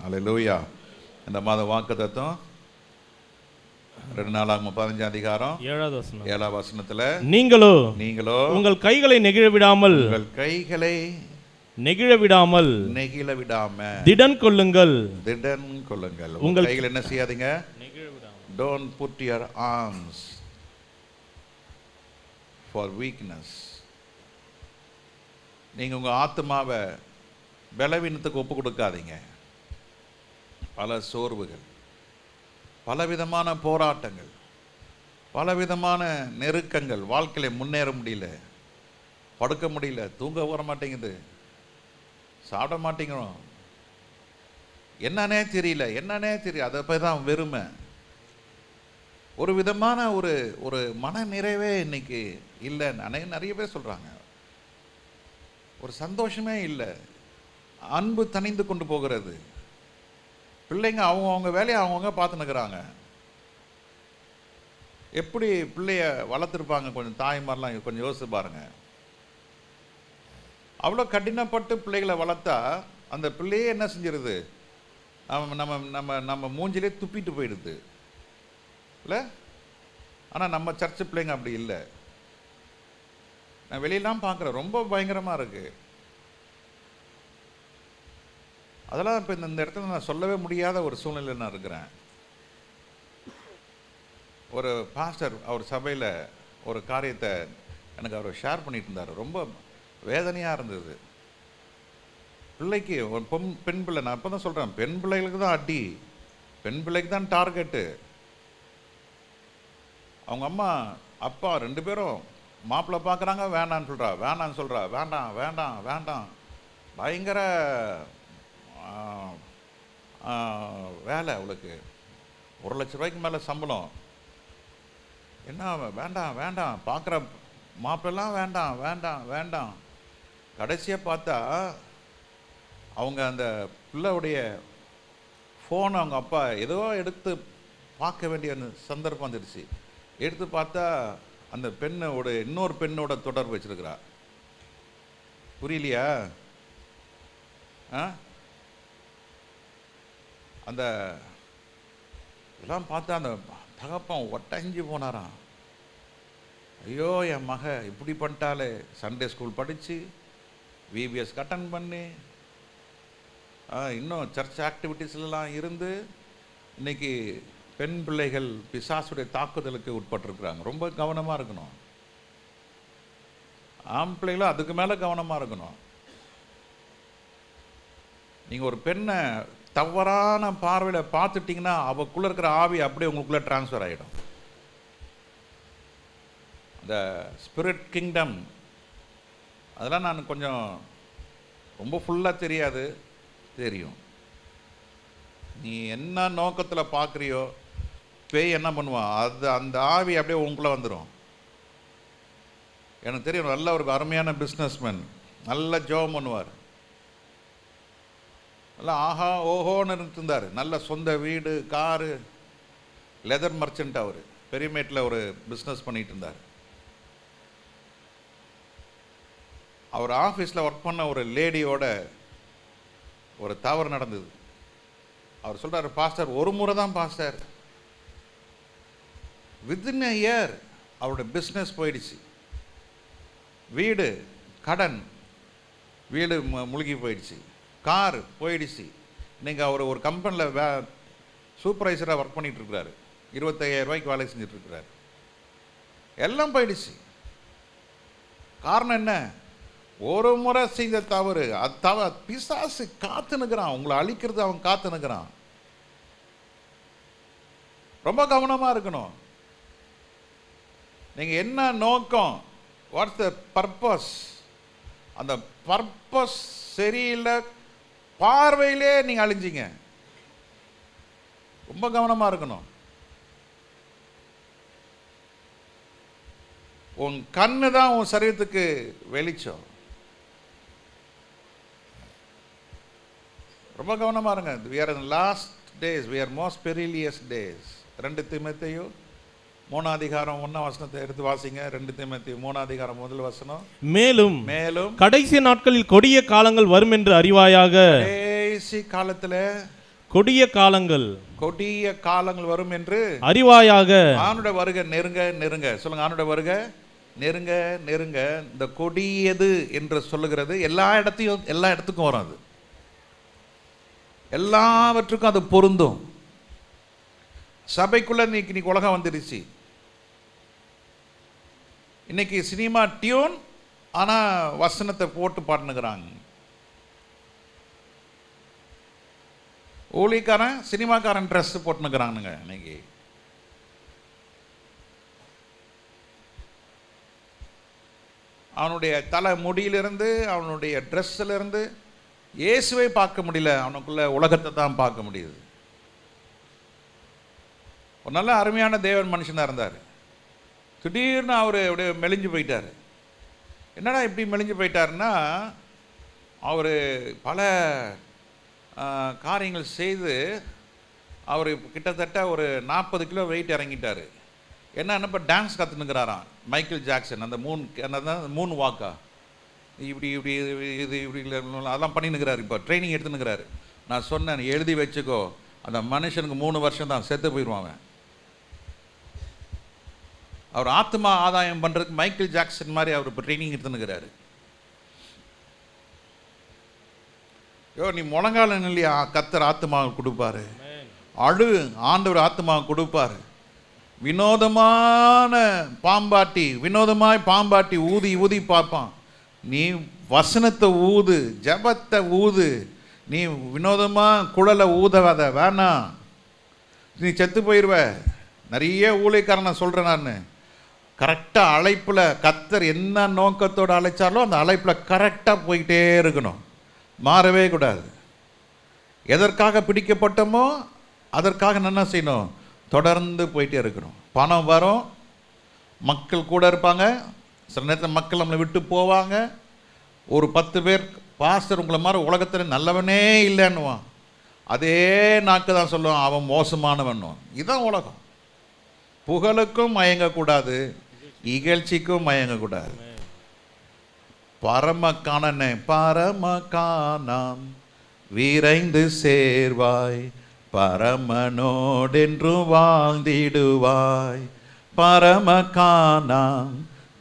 அல்லேலூயா. இந்த மாத வாக்குத்தத்தம் 2 நாளாகமம் 15 அதிகாரம் 7வது வசனத்துல நீங்களோ உங்கள் கைகளை நெகிழ விடாமல் நெகிழ விடாம திடன் கொள்ளுங்கள். உங்கள் கைகள் என்ன செய்யாதீங்க? Don't put your arms for weakness. நீங்க உங்க ஆத்மாவை பலவீனத்துக்கு ஒப்பு கொடுக்காதீங்க. பல சோர்வுகள், பலவிதமான போராட்டங்கள், பலவிதமான நெருக்கங்கள், வாழ்க்கையில முன்னேற முடியல, படுக்க முடியல, தூங்க வர மாட்டேங்குது, சாப்பிட மாட்டேங்கிறோம், என்னன்னே தெரியல. அதை போய் தான் வெறுமை, ஒரு விதமான ஒரு மன நிறைவே இன்னைக்கு இல்லைன்னு நிறைய பேர் சொல்றாங்க. ஒரு சந்தோஷமே இல்லை, அன்பு தணிந்து கொண்டு போகிறது. பிள்ளைங்க அவங்க வேலையை அவங்கவுங்க பார்த்துன்னுக்குறாங்க. எப்படி பிள்ளைய வளர்த்துருப்பாங்க கொஞ்சம் தாய்மாரெலாம் கொஞ்சம் யோசிச்சு பாருங்க. அவ்வளோ கடினப்பட்டு பிள்ளைகளை வளர்த்தா அந்த பிள்ளையே என்ன செஞ்சிருது? நம்ம நம்ம நம்ம மூஞ்சிலே துப்பிட்டு போயிடுது இல்லை? ஆனால் நம்ம சர்ச்சு பிள்ளைங்க அப்படி இல்லை. நான் வெளியெல்லாம் பார்க்குறேன், ரொம்ப பயங்கரமாக இருக்குது. அதெல்லாம் இப்போ இந்த இடத்துல நான் சொல்லவே முடியாத ஒரு சூழ்நிலையில் நான் இருக்கிறேன். ஒரு பாஸ்டர் அவர் சபையில் ஒரு காரியத்தை எனக்கு அவர் ஷேர் பண்ணிட்டு இருந்தார். ரொம்ப வேதனையாக இருந்தது. பிள்ளைக்கு ஒரு பெண் பிள்ளை, நான் இப்போ தான் சொல்கிறேன், பெண் பிள்ளைகளுக்கு தான் அடி, பெண் பிள்ளைக்கு தான் டார்கெட்டு. அவங்க அம்மா அப்பா 2 பேரும் மாப்பிள்ளை பார்க்குறாங்க, வேண்டான்னு சொல்கிறா, வேண்டாம். பயங்கர வேலை அவளுக்கு, 1 லட்ச ரூபாய்க்கு மேலே சம்பளம். என்ன வேண்டாம் பார்க்குற மாப்பிள்ளலாம் வேண்டாம். கடைசியாக பார்த்தா அவங்க அந்த பிள்ளையுடைய ஃபோனை அவங்க அப்பா ஏதோ எடுத்து பார்க்க வேண்டிய அந்த சந்தர்ப்பம் வந்துடுச்சு. எடுத்து பார்த்தா அந்த பெண்ணோட இன்னொரு பெண்ணோட தொடர்பு வச்சிருக்கிறா. புரியலையா? அந்த இதெல்லாம் பார்த்தா அந்த தகப்பன் ஒட்டஞ்சு போனாராம். ஐயோ, என் மக இப்படி பண்ணிட்டாலே, சண்டே ஸ்கூல் படித்து விபிஎஸ் அட்டன் பண்ணி இன்னும் சர்ச் ஆக்டிவிட்டீஸ்லாம் இருந்து இன்னைக்கு பெண் பிள்ளைகள் பிசாசுடைய தாக்குதலுக்கு உட்பட்டிருக்கிறாங்க. ரொம்ப கவனமாக இருக்கணும். ஆண் பிள்ளைகளும் அதுக்கு மேலே கவனமாக இருக்கணும். நீங்கள் ஒரு பெண்ணை தவறான பார்வையில் பார்த்துட்டிங்கன்னா அவக்குள்ளே இருக்கிற ஆவி அப்படியே உங்களுக்குள்ளே டிரான்ஸ்ஃபர் ஆகிடும். இந்த ஸ்பிரிட் கிங்டம் அதெல்லாம் நான் கொஞ்சம் ரொம்ப ஃபுல்லாக தெரியும். நீ என்ன நோக்கத்தில் பார்க்குறியோ பேய் என்ன பண்ணுவான், அந்த ஆவி அப்படியே உங்களுக்குள்ளே வந்துடும். எனக்கு தெரியும், நல்ல ஒரு அருமையான பிஸ்னஸ்மேன், நல்ல ஜோம் பண்ணுவார், நல்லா ஆஹா ஓஹோன்னு இருந்தார், நல்ல சொந்த வீடு, காரு, லெதர் மர்ச்சன்ட். அவர் பெரியமேட்டில் ஒரு பிஸ்னஸ் பண்ணிகிட்டு இருந்தார். அவர் ஆஃபீஸில் ஒர்க் பண்ண ஒரு லேடியோட ஒரு தவறு நடந்தது. அவர் சொல்கிறார், பாஸ்டர், ஒரு முறை தான் பாஸ்டர், வித்தின் அ இயர் அவருடைய பிஸ்னஸ் போயிடுச்சு. வீடு கடன், வீடு முழுகி போயிடுச்சு, கார் போயிடுச்சு. இன்றைக்கி அவர் ஒரு கம்பெனியில் சூப்பர்வைசராக ஒர்க் பண்ணிகிட்டு இருக்கிறாரு, 25,000 ரூபாய்க்கு வேலை செஞ்சிட்ருக்கிறார். எல்லாம் போயிடுச்சு. காரணம் என்ன? ஒரு முறை செய்த தவறு. பிசாசு காத்துனுக்கிறான், உங்களை அழிக்கிறது அவன் காத்துனுக்கிறான். ரொம்ப கவனமாக இருக்கணும். நீங்கள் என்ன நோக்கம், வாட்ஸ் த பர்பஸ், அந்த பர்பஸ் சரியில்லை, பார்வையிலே நீங்கள் அழிஞ்சிங்க. ரொம்ப கவனமாக இருக்கணும். உன் கண்ணு தான் உன் சரீரத்துக்கு வெளிச்சம். ரொம்ப கவனமாக இருங்க. we are in the last days, we are most perilous days. 2 தீமோத்தேயு 3 அதிகாரம் 1 வசனத்தை எடுத்து வாசிங்க. 2 தீமோத்தேயு 3 அதிகாரம் 1 வசனம். மேலும் கடைசி நாட்களில் கொடிய காலங்கள் வரும் என்று அறிவாயாக. கடைசி காலத்தில் கொடிய காலங்கள் கொடிய காலங்கள் வரும் என்று அறிவாயாக. ஆணுடைய வருகை நெருங்க நெருங்க. சொல்லுங்க, ஆணுடைய வருகை நெருங்க நெருங்க. இந்த கொடியது என்று சொல்லுகிறது எல்லா இடத்துக்கும் வரும். அது எல்லாவற்றுக்கும் அது பொருந்தும். சபைக்குள்ள இன்னைக்கு உலகம் வந்துருச்சு. இன்னைக்கு சினிமா டியூன், ஆனா வசனத்தை போட்டு பாட்டுனுக்குறாங்க. ஊழிக்காரன் சினிமாக்காரன் ட்ரெஸ் போட்டுனுக்குறானுங்க. இன்னைக்கு அவனுடைய தலை முடியிலிருந்து அவனுடைய ட்ரெஸ்ஸிலிருந்து இயேசுவை பார்க்க முடியல, அவனுக்குள்ள உலகத்தை தான் பார்க்க முடியுது. ஒரு நல்ல அருமையான தேவன் மனுஷனாக இருந்தார். திடீர்னு அவர் அப்படியே மெலிஞ்சு போயிட்டார். என்னடா இப்படி மெலிஞ்சு போயிட்டாருன்னா, அவர் பல காரியங்கள் செய்து அவர் கிட்டத்தட்ட ஒரு 40 கிலோ வெயிட் இறங்கிட்டார். என்னன்னா இப்போ டான்ஸ் கற்றுனுக்கிறாராம். மைக்கேல் ஜாக்சன் அந்த மூணு வாக்கா இப்படி இப்படி இது இப்படி அதெல்லாம் பண்ணினுக்கிறாரு. இப்போ ட்ரைனிங் எடுத்துனுக்கிறாரு. நான் சொன்னேன், எழுதி வச்சுக்கோ, அந்த மனுஷனுக்கு 3 வருஷம் தான், செத்து போயிடுவாங்க. அவர் ஆத்மா ஆதாயம் பண்ணுறதுக்கு மைக்கேல் ஜாக்சன் மாதிரி அவர் இப்போ ட்ரைனிங் எடுத்துனுக்கிறாரு. நீ முழங்கால இல்லையா, கத்தர் ஆத்மாவை கொடுப்பாரு. ஆண்டவர் ஆத்மாவை கொடுப்பாரு. வினோதமாய் பாம்பாட்டி ஊதி ஊதி பார்ப்பான். நீ வசனத்தை ஊது, ஜபத்தை ஊது. நீ வினோதமாக குழலை ஊதவாத, வேணாம், நீ செத்து போயிடுவ. நிறைய ஊழியக்காரன் நான் சொல்கிறேன். நான் கரெக்டாக அழைப்பில் கத்தர் என்ன நோக்கத்தோடு அழைச்சாலும் அந்த அழைப்பில் கரெக்டாக போய்கிட்டே இருக்கணும், மாறவே கூடாது. எதற்காக பிடிக்கப்பட்டோமோ அதற்காக என்ன செய்யணும், தொடர்ந்து போயிட்டே இருக்கணும். பணம் வரும், மக்கள் கூட இருப்பாங்க, சில நேரத்தில் மக்கள் நம்மளை விட்டு போவாங்க. ஒரு 10 பேர் பாஸ்டர் உங்களை மாதிரி உலகத்தில் நல்லவனே இல்லைன்னுவான். அதே நாக்கு தான் சொல்லுவான் அவன் மோசமானவன்னுவான். இதுதான் உலகம். புகழுக்கும் மயங்கக்கூடாது, இகழ்ச்சிக்கும் மயங்கக்கூடாது. பரமகானாம் விரைந்து சேர்வாய், பரமனோடென்று வாழ்ந்திடுவாய். பரமகானாம்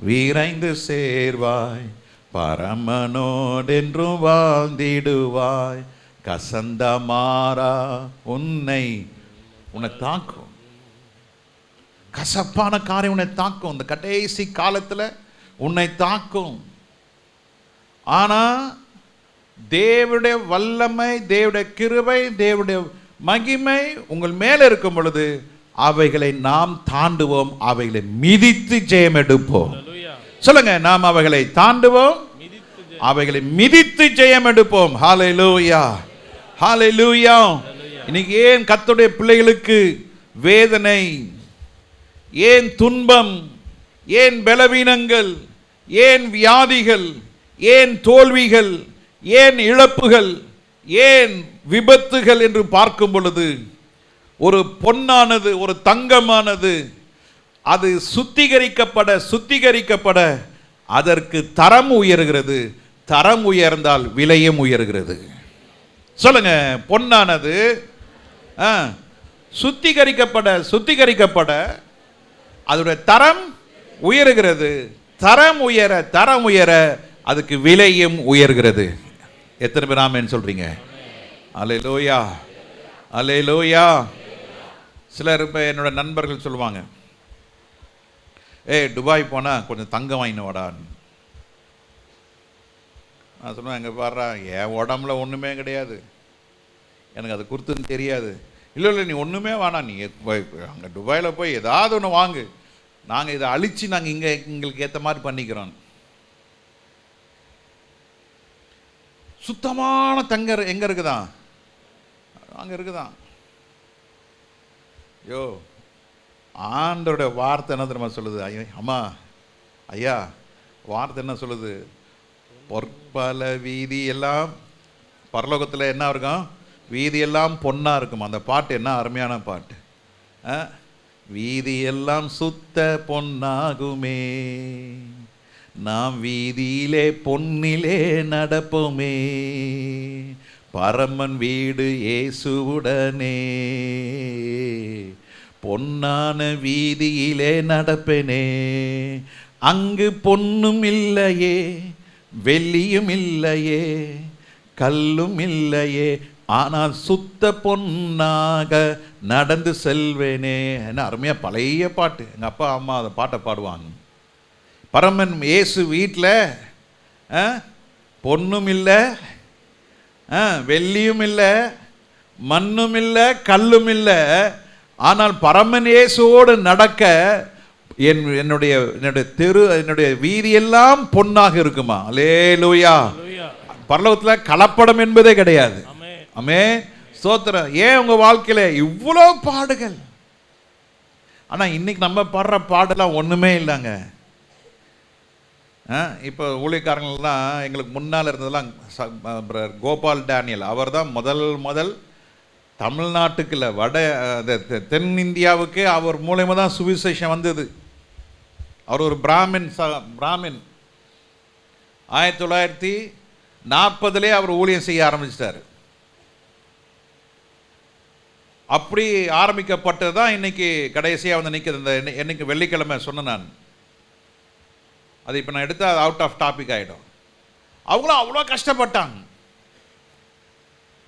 விரைந்து சேர்வாய், பரமனோடென்று வாழ்ந்திடுவாய். கசந்த மாறா உன்னை தாக்கும். கசப்பான காரியம் உன்னை தாக்கும். இந்த கடைசி காலத்தில் உன்னை தாக்கும். ஆனால் தேவனுடைய வல்லமை, தேவனுடைய கிருபை, தேவனுடைய மகிமை உங்கள் மேலே இருக்கும் பொழுது அவைகளை நாம் தாண்டுவோம், அவைகளை மிதித்து ஜெயம் எடுப்போம். சொல்லுங்க, நாம் அவைகளை தாண்டுவோம், அவைகளை மிதித்து ஜெயம் எடுப்போம். ஹல்லேலூயா, ஹல்லேலூயா. இன்னைக்கு ஏன் கர்த்தருடைய பிள்ளைகளுக்கு வேதனை, ஏன் துன்பம், ஏன் பலவீனங்கள், ஏன் வியாதிகள், ஏன் தோல்விகள், ஏன் இழப்புகள், ஏன் விபத்துகள் என்று பார்க்கும் பொழுது, ஒரு பொன்னானது, ஒரு தங்கமானது, அது சுத்திகரிக்கப்பட அதற்கு தரம் உயர்கிறது. தரம் உயர்ந்தால் விலையும் உயர்கிறது. சொல்லுங்க, பொன்னானது சுத்திகரிக்கப்பட அதோட தரம் உயர்கிறது. தரம் உயர அதுக்கு விலையும் உயர்கிறது. எத்தனை பேர் ஆமென் சொல்றீங்க? அல்லேலூயா, அல்லேலூயா. சிலர் இப்போ என்னோட நண்பர்கள் சொல்லுவாங்க, துபாய் போனால் கொஞ்சம் தங்கம் வாங்கினு வாடான்னு. நான் சொல்லுவேன், எங்கே பாடுறா, என் உடம்புல ஒன்றுமே கிடையாது, எனக்கு அது கொடுத்துன்னு தெரியாது. இல்லை நீ ஒன்றுமே வேணாம், நீ அங்கே துபாயில் போய் ஏதாவது ஒன்று வாங்கு, நாங்கள் இதை அழித்து நாங்கள் எங்களுக்கு ஏற்ற மாதிரி பண்ணிக்கிறோம். சுத்தமான தங்கம் எங்கே இருக்குதான்? அங்கே இருக்குதான். யோ, ஆண்டோடைய வார்த்தை என்ன தெரியுமா சொல்லுது? அம்மா ஐயா, வார்த்தை என்ன சொல்லுது? பொற்பல வீதி எல்லாம், பரலோகத்தில் என்ன இருக்கும்? வீதியெல்லாம் பொன்னாக இருக்கும். அந்த பாட்டு என்ன அருமையான பாட்டு. வீதியெல்லாம் சுத்த பொன்னாகுமே, நாம் வீதியிலே பொன்னிலே நடப்போமே. பரமன் வீடு இயேசுவுடனே, பொன்னான வீதியிலே நடப்பேனே, அங்கு பொன்னும் இல்லையே, வெள்ளியும் இல்லையே, கல்லும் இல்லையே, ஆனால் சுத்த பொன்னாக நடந்து செல்வேனே. என்ன அருமையாக பழைய பாட்டு. எங்கள் அப்பா அம்மா அந்த பாட்டை பாடுவாங்க. பரமன் இயேசு வீட்டில் பொன்னும் இல்லை, வெள்ளியும் இல்லை, மண்ணும் இல்லை, கல்லும் இல்லை, ஆனால் பரமன் இயேசுவோடு நடக்க என்னுடைய தெரு, என்னுடைய வீதியெல்லாம் பொன்னாக இருக்குமா. அல்லேலூயா. பரலோகத்தில் கலப்படம் என்பதே கிடையாது. ஆமென், ஸ்தோத்திரம். ஏன் உங்க வாழ்க்கையில இவ்வளோ பாடுகள்? ஆனா இன்னைக்கு நம்ம பாடுற பாடெல்லாம் ஒண்ணுமே இல்லைங்க. இப்போ ஊழியக்காரங்கள்லாம் எங்களுக்கு முன்னால் இருந்ததெல்லாம் கோபால் டேனியல், அவர் தான் முதல் தமிழ்நாட்டுக்கு இல்லை, தென்னிந்தியாவுக்கு அவர் மூலயமா தான் சுவிசேஷம் வந்தது. அவர் ஒரு பிராமின் 1940 அவர் ஊழியம் செய்ய ஆரம்பிச்சிட்டார். அப்படி ஆரம்பிக்கப்பட்டது தான் இன்னைக்கு கடைசியாக வந்து நிற்கிறது. இந்த என்னைக்கு வெள்ளிக்கிழமை சொன்னேன் நான், அது இப்போ நான் எடுத்தால் அது அவுட் ஆஃப் டாபிக் ஆகிடும். அவங்களும் அவ்வளோ கஷ்டப்பட்டாங்க.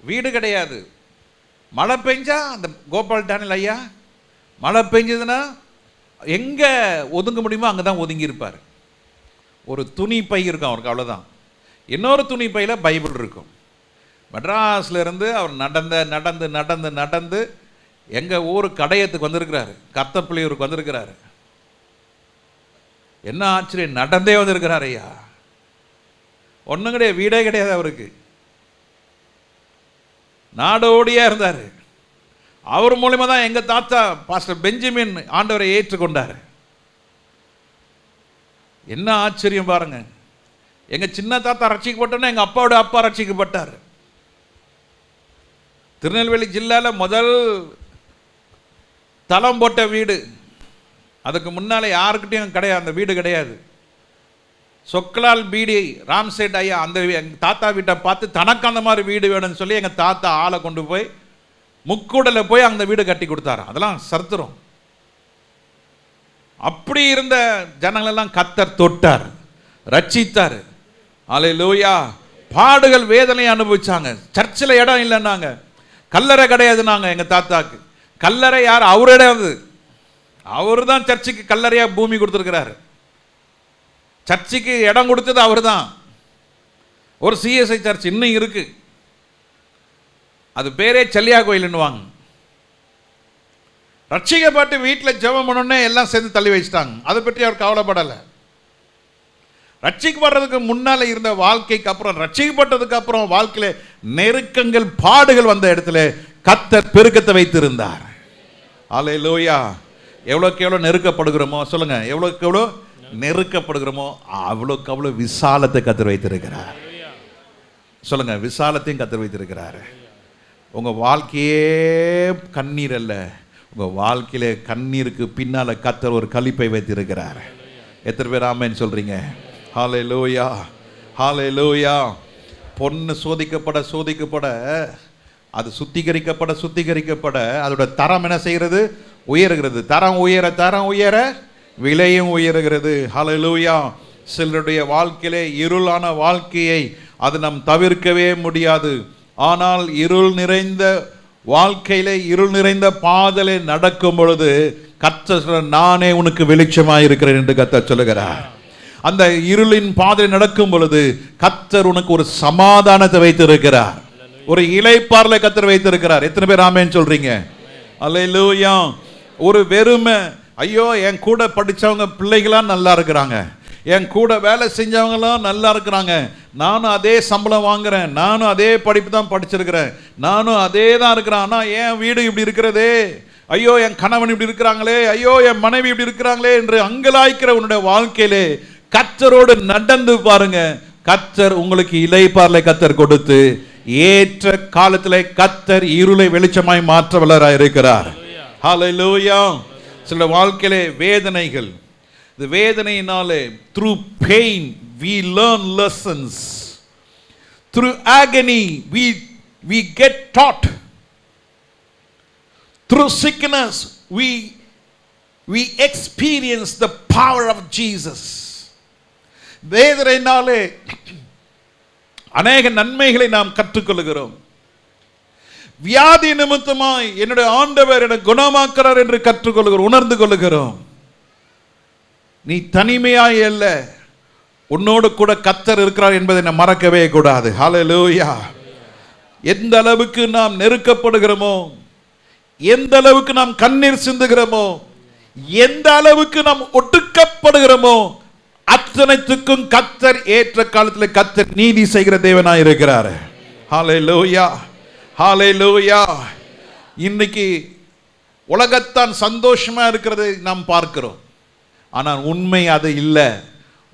வீடு கிடையாது. மழை பெஞ்சா அந்த கோபால் டேனியல் ஐயா மழை பெஞ்சதுன்னா எங்கே ஒதுங்க முடியுமோ அங்கே தான் ஒதுங்கியிருப்பார். ஒரு துணி பை இருக்கும் அவருக்கு, அவ்வளோதான். இன்னொரு துணி பையில் பைபிள் இருக்கும். மெட்ராஸ்லேருந்து அவர் நடந்து எங்கள் ஊர் கடையத்துக்கு வந்திருக்கிறாரு, கத்தப்பிள்ளையூருக்கு வந்திருக்கிறாரு. என்ன ஆச்சரியம், நடந்தே வந்திருக்கிறார் ஐயா. ஒன்றும் கிடையாது, வீடே கிடையாது அவருக்கு. நாடோடியா இருந்தார். அவர் மூலமா தான் எங்கள் தாத்தா பாஸ்டர் பெஞ்சமின் ஆண்டவரை ஏற்றுக்கொண்டார். என்ன ஆச்சரியம் பாருங்க. எங்கள் சின்ன தாத்தா ரட்சிக்கப்பட்டோன்னா எங்கள் அப்பாவோட அப்பா ரட்சிக்கப்பட்டார். திருநெல்வேலி ஜில்லாவில் முதல் தளம் போட்ட வீடு. அதுக்கு முன்னால் யாருக்கிட்டையும் கிடையாது, அந்த வீடு கிடையாது. சொக்கலால் பீடி ராம்சேட் ஐயா அந்த எங்கள் தாத்தா வீட்டை பார்த்து தனக்கு அந்த மாதிரி வீடு வேணும்னு சொல்லி எங்கள் தாத்தா ஆளை கொண்டு போய் முக்கூடல போய் அந்த வீடு கட்டி கொடுத்தாரு. அதெல்லாம் சரித்திரம். அப்படி இருந்த ஜனங்களெல்லாம் கர்த்தர் தொட்டார், ரட்சித்தார். அல்லேலூயா. பாடுகள் வேதனையை அனுபவிச்சாங்க. சர்ச்சில் இடம் இல்லைன்னாங்க, கல்லறை கிடையாதுனாங்க. எங்கள் தாத்தாக்கு கல்லறை யார்? அவரிடம். அவர் தான் சர்ச்சுக்கு கல்லறையாக பூமி கொடுத்துருக்கிறாரு. சர்ச்சுக்கு இடம் கொடுத்தது அவர் தான். ஒரு சிஎஸ்ஐ சர்ச் இன்னும் இருக்கு. அது பேரே செல்லியா கோயிலுன்னுவாங்க. ரட்சிக்கப்பட்டு வீட்டில் ஜெபம் பண்ணோன்னே எல்லாம் சேர்ந்து தள்ளி வச்சிட்டாங்க. அதை பற்றி அவர் கவலைப்படலை. ரட்சிக்கப்படுறதுக்கு முன்னால் இருந்த வாழ்க்கைக்கு அப்புறம், ரட்சிக்கப்பட்டதுக்கு அப்புறம் வாழ்க்கையில் நெருக்கங்கள் பாடுகள் வந்த இடத்துல கர்த்தர் பெருக்கத்தை வைத்திருந்தார். அல்லேலூயா. எவ்வளோக்கு எவ்வளோ நெருக்கப்படுகிறோமோ சொல்லுங்க, எவ்வளோக்கு எவ்வளோ நெருக்கப்படுகிறோமோ அவ்வளோக்கு அவ்வளோ விசாலத்தை கர்த்தர் வைத்திருக்கிறார். சொல்லுங்க, விசாலத்தையும் கர்த்தர் வைத்திருக்கிறார். உங்க வாழ்க்கையே கண்ணீர் அல்ல, உங்க வாழ்க்கையில கண்ணீருக்கு பின்னால கர்த்தர் ஒரு களிப்பை வைத்திருக்கிறார். எத்தனை பேர் ஆமென் சொல்றீங்க? ஹல்லேலூயா, ஹல்லேலூயா. பொண்ணு சோதிக்கப்பட அது சுத்திகரிக்கப்பட அதோட தரம் என்ன செய்கிறது? உயர்கிறது. தரம் உயர விலையும் உயர்கிறது. ஹல்லேலூயா. சிலருடைய வாழ்க்கையிலே இருளான வாழ்க்கையை அது நாம் தவிர்க்கவே முடியாது. ஆனால் இருள் நிறைந்த வாழ்க்கையிலே, இருள் நிறைந்த பாதையிலே நடக்கும் பொழுது கர்த்தர் நானே உனக்கு வெளிச்சமாக இருக்கிறேன் என்று கர்த்தர் சொல்லுகிறார். அந்த இருளின் பாதையில் நடக்கும் பொழுது கர்த்தர் உனக்கு ஒரு சமாதானத்தை வைத்திருக்கிறார், ஒரு இளைப்பாறலை கர்த்தர் வைத்திருக்கிறார். எத்தனை பேர் ஆமென் சொல்றீங்க? அல்லேலூயா. ஒரு வெறுமை, ஐயோ என் கூட படித்தவங்க பிள்ளைகளாம் நல்லா இருக்கிறாங்க, என் கூட வேலை செஞ்சவங்களாம் நல்லா இருக்கிறாங்க, நானும் அதே சம்பளம் வாங்குறேன், நானும் அதே படிப்பு தான் படிச்சிருக்கிறேன், நானும் அதே தான் இருக்கிறேன், ஆனால் என் வீடு இப்படி இருக்கிறதே, ஐயோ என் கணவன் இப்படி இருக்கிறாங்களே, ஐயோ என் மனைவி இப்படி இருக்கிறாங்களே என்று அங்கலாய்க்கிற உன்னுடைய வாழ்க்கையிலே கர்த்தரோடு நடந்து பாருங்க. கர்த்தர் உங்களுக்கு இளைப்பாறலை கர்த்தர் கொடுத்து ஏற்ற காலத்திலே கர்த்தர் இருளை வெளிச்சமாய் மாற்ற வல்லவராய் இருக்கிறார். ஹல்லேலூயா. சில வாழ்க்கையிலே வேதனைகள், இந்த வேதனையினாலே through pain we learn lessons, through agony we we get taught. Through sickness, we experience the power of Jesus. வேதனையினாலே அநேக நன்மைகளை நாம் கற்றுக்கொள்கிறோம். வியாதி நிமித்தமாய் என்னுடைய ஆண்டவர் என்னை குணமாக்குறார் என்று கற்றுக்கொள்கிறோம், உணர்ந்து கொள்கிறோம். நீ தனிமையாய் அல்ல, உன்னோடு கூட கர்த்தர் இருக்கிறார் என்பதை நாம் மறக்கவே கூடாது. ஹல்லேலூயா. எந்த அளவுக்கு நாம் நெருக்கப்படுகிறோமோ, எந்த அளவுக்கு நாம் கண்ணீர் சிந்துகிறோமோ, எந்த அளவுக்கு நாம் ஒடுக்கப்படுகிறோமோ, அத்தனைத்துக்கும் கர்த்தர் ஏற்ற காலத்தில் கர்த்தர் நீதி செய்கிற தேவனாய் இருக்கிறார். ஹல்லேலூயா, ஹல்லேலூயா. இன்னைக்கு உலகத்தான் சந்தோஷமா இருக்கிறதை நாம் பார்க்கிறோம். ஆனால் உண்மை அது இல்லை.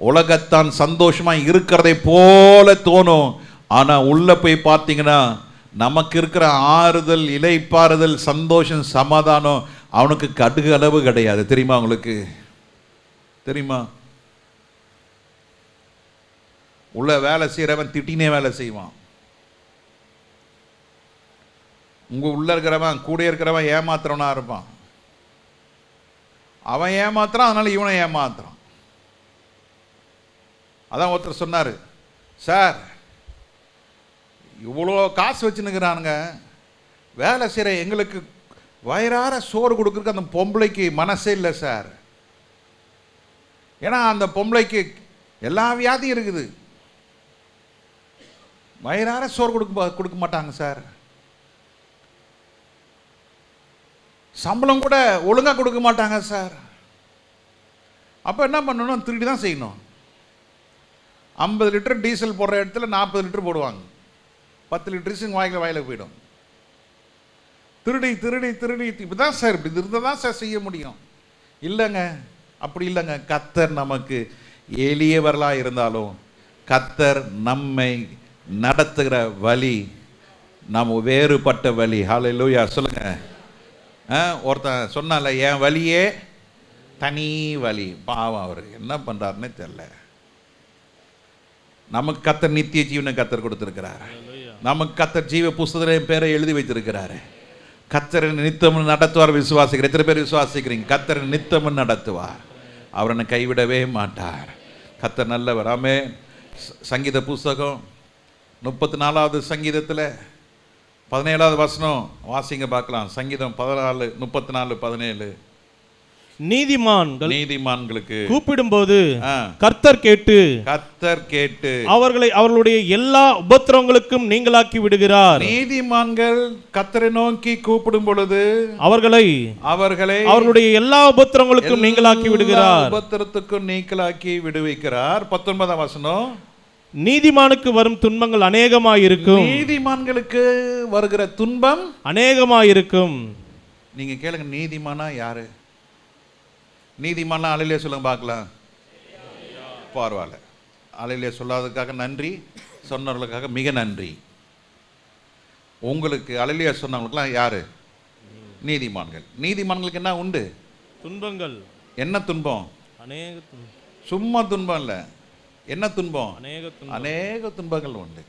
உலகத்தான் சந்தோஷமா இருக்கிறதை போல தோணும். ஆனால் உள்ள போய் பார்த்தீங்கன்னா நமக்கு இருக்கிற ஆறுதல், இளைப்பாறுதல், சந்தோஷம், சமாதானம் அவனுக்கு கடுகு அளவு கிடையாது. தெரியுமா உங்களுக்கு? தெரியுமா? உள்ள வேலை செய்கிறவன் திட்டினே வேலை செய்வான். உங்க உள்ள இருக்கிறவன் கூட இருக்கிறவன் ஏமாத்துறவனா இருப்பான். அவன் ஏமாத்துறான், அதனால இவனை ஏமாத்துறான். அதான் ஒருத்தர் சொன்னார், சார் இவ்வளோ காசு வச்சுன்னுக்கிறானுங்க, வேலை செய்கிற எங்களுக்கு வயிறார சோறு கொடுக்குறதுக்கு அந்த பொம்பளைக்கு மனசே இல்லை சார். ஏன்னா அந்த பொம்பளைக்கு எல்லா வியாதியும் இருக்குது, வயிறார சோறு கொடுக்க மாட்டாங்க சார். சம்பளம் கூட ஒழுங்காக கொடுக்க மாட்டாங்க சார். அப்போ என்ன பண்ணணும்? திருடி தான் செய்யணும். 50 லிட்டர் டீசல் போடுற இடத்துல 40 லிட்டர் போடுவாங்க. 10 லிட்டர்ஸுங்க வாயில போயிடும். திருடி திருடி திருடி இப்போ தான் சார், இப்படி இருந்தால் தான் சார் செய்ய முடியும். இல்லைங்க, அப்படி இல்லைங்க. கர்த்தர் நமக்கு எளியவர்களாக இருந்தாலும் கர்த்தர் நம்மை நடத்துகிற வழி நம்ம வேறுபட்ட வழி. ஹல்லேலூயா சொல்லுங்க. ஒருத்தன் சொன்னால, என் வழியே தனி வழி. பாவம், அவர் என்ன பண்ணுறாருன்னே தெரியல. நமக்கு கர்த்தர் நித்திய ஜீவனை கர்த்தர் கொடுத்திருக்கிறார். நமக்கு கர்த்தர் ஜீவ புஸ்தகத்தின் பேரை எழுதி வைத்திருக்கிறாரு. கர்த்தர் நித்தமும் நடத்துவார். விசுவாசிக்கிற எத்தனை பேர் விசுவாசிக்கிறீங்க? கர்த்தர் நித்தமும் நடத்துவார். அவர் என்னை கைவிடவே மாட்டார். கர்த்தர் நல்லவர். ஆமே. சங்கீத புஸ்தகம் 34வது சங்கீதத்தில் 17வது வசனம் வாசிங்க பார்க்கலாம். சங்கீதம் 14, 34, 17. நீதிமான்களுக்கு கூப்பிடும்போது கர்த்தர் கேட்டு அவர்களுடைய எல்லா உபத்திரவங்களுக்கும் நீங்களாக்கி விடுகிறார். நீதிமான்கள் கர்த்தரை நோக்கி கூப்பிடும் பொழுது அவர்களை அவர்களுடைய எல்லா உபத்திரவங்களுக்கும் நீங்களாக்கி விடுகிறார். உபத்திரத்துக்கும் நீங்களாக்கி விடுவிக்கிறார். 19வது வசனம், நீதிமானுக்கு வரும் துன்பங்கள் அநேகமாயிருக்கும். நீதிமான்களுக்கு வருகிற துன்பம் அநேகமாயிருக்கும். நீங்க கேளுங்க, நீதிமானா யாரு? நீதிமானா அலையிலே சொல்லுங்க பார்க்கலாம். பரவாயில்ல, அலையிலே சொல்லாததுக்காக நன்றி, சொன்னவர்களுக்காக மிக நன்றி. உங்களுக்கு அலையிலே சொன்னவங்களுக்குலாம் யாரு? நீதிமான்கள். நீதிமான்களுக்கு என்ன உண்டு? துன்பங்கள். என்ன துன்பம்? அநேக துன்பம். சும்மா துன்பம் இல்லை, என்ன துன்பம்? அநேக துன்பங்கள் உண்டு.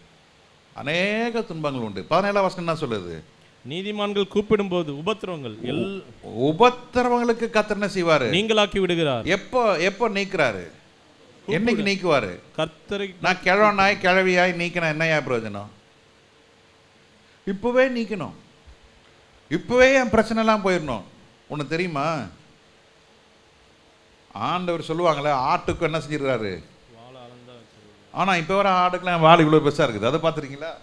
அநேக துன்பங்கள் உண்டு. 17வது வசனம் என்ன சொல்லுது? நீதிமான்கள் கூப்பிடும்போது உபத்திரவங்களுக்கு கர்த்தர் என்ன செய்வாரு? நீங்களாக்கி விடுகிறார். எப்போ நீக்குறாரு? என்னைக்கு நீக்குவாரு? கர்த்தரை. நான் கிழவனாய் கிழவியாய் நீக்கினா என்னையா பிரயோஜனம்? இப்பவே நீக்கணும். இப்பவே என் பிரச்சனை எல்லாம் போயிடணும். ஒன்று தெரியுமா? ஆண்டவர் சொல்லுவாங்களே, ஆட்டுக்கு என்ன செஞ்சிருக்காரு? ஆனால் இப்போ வர ஆடுக்கெல்லாம் வால் இவ்வளோ பெருசாக இருக்குது. அதை பார்த்துருக்கீங்களா?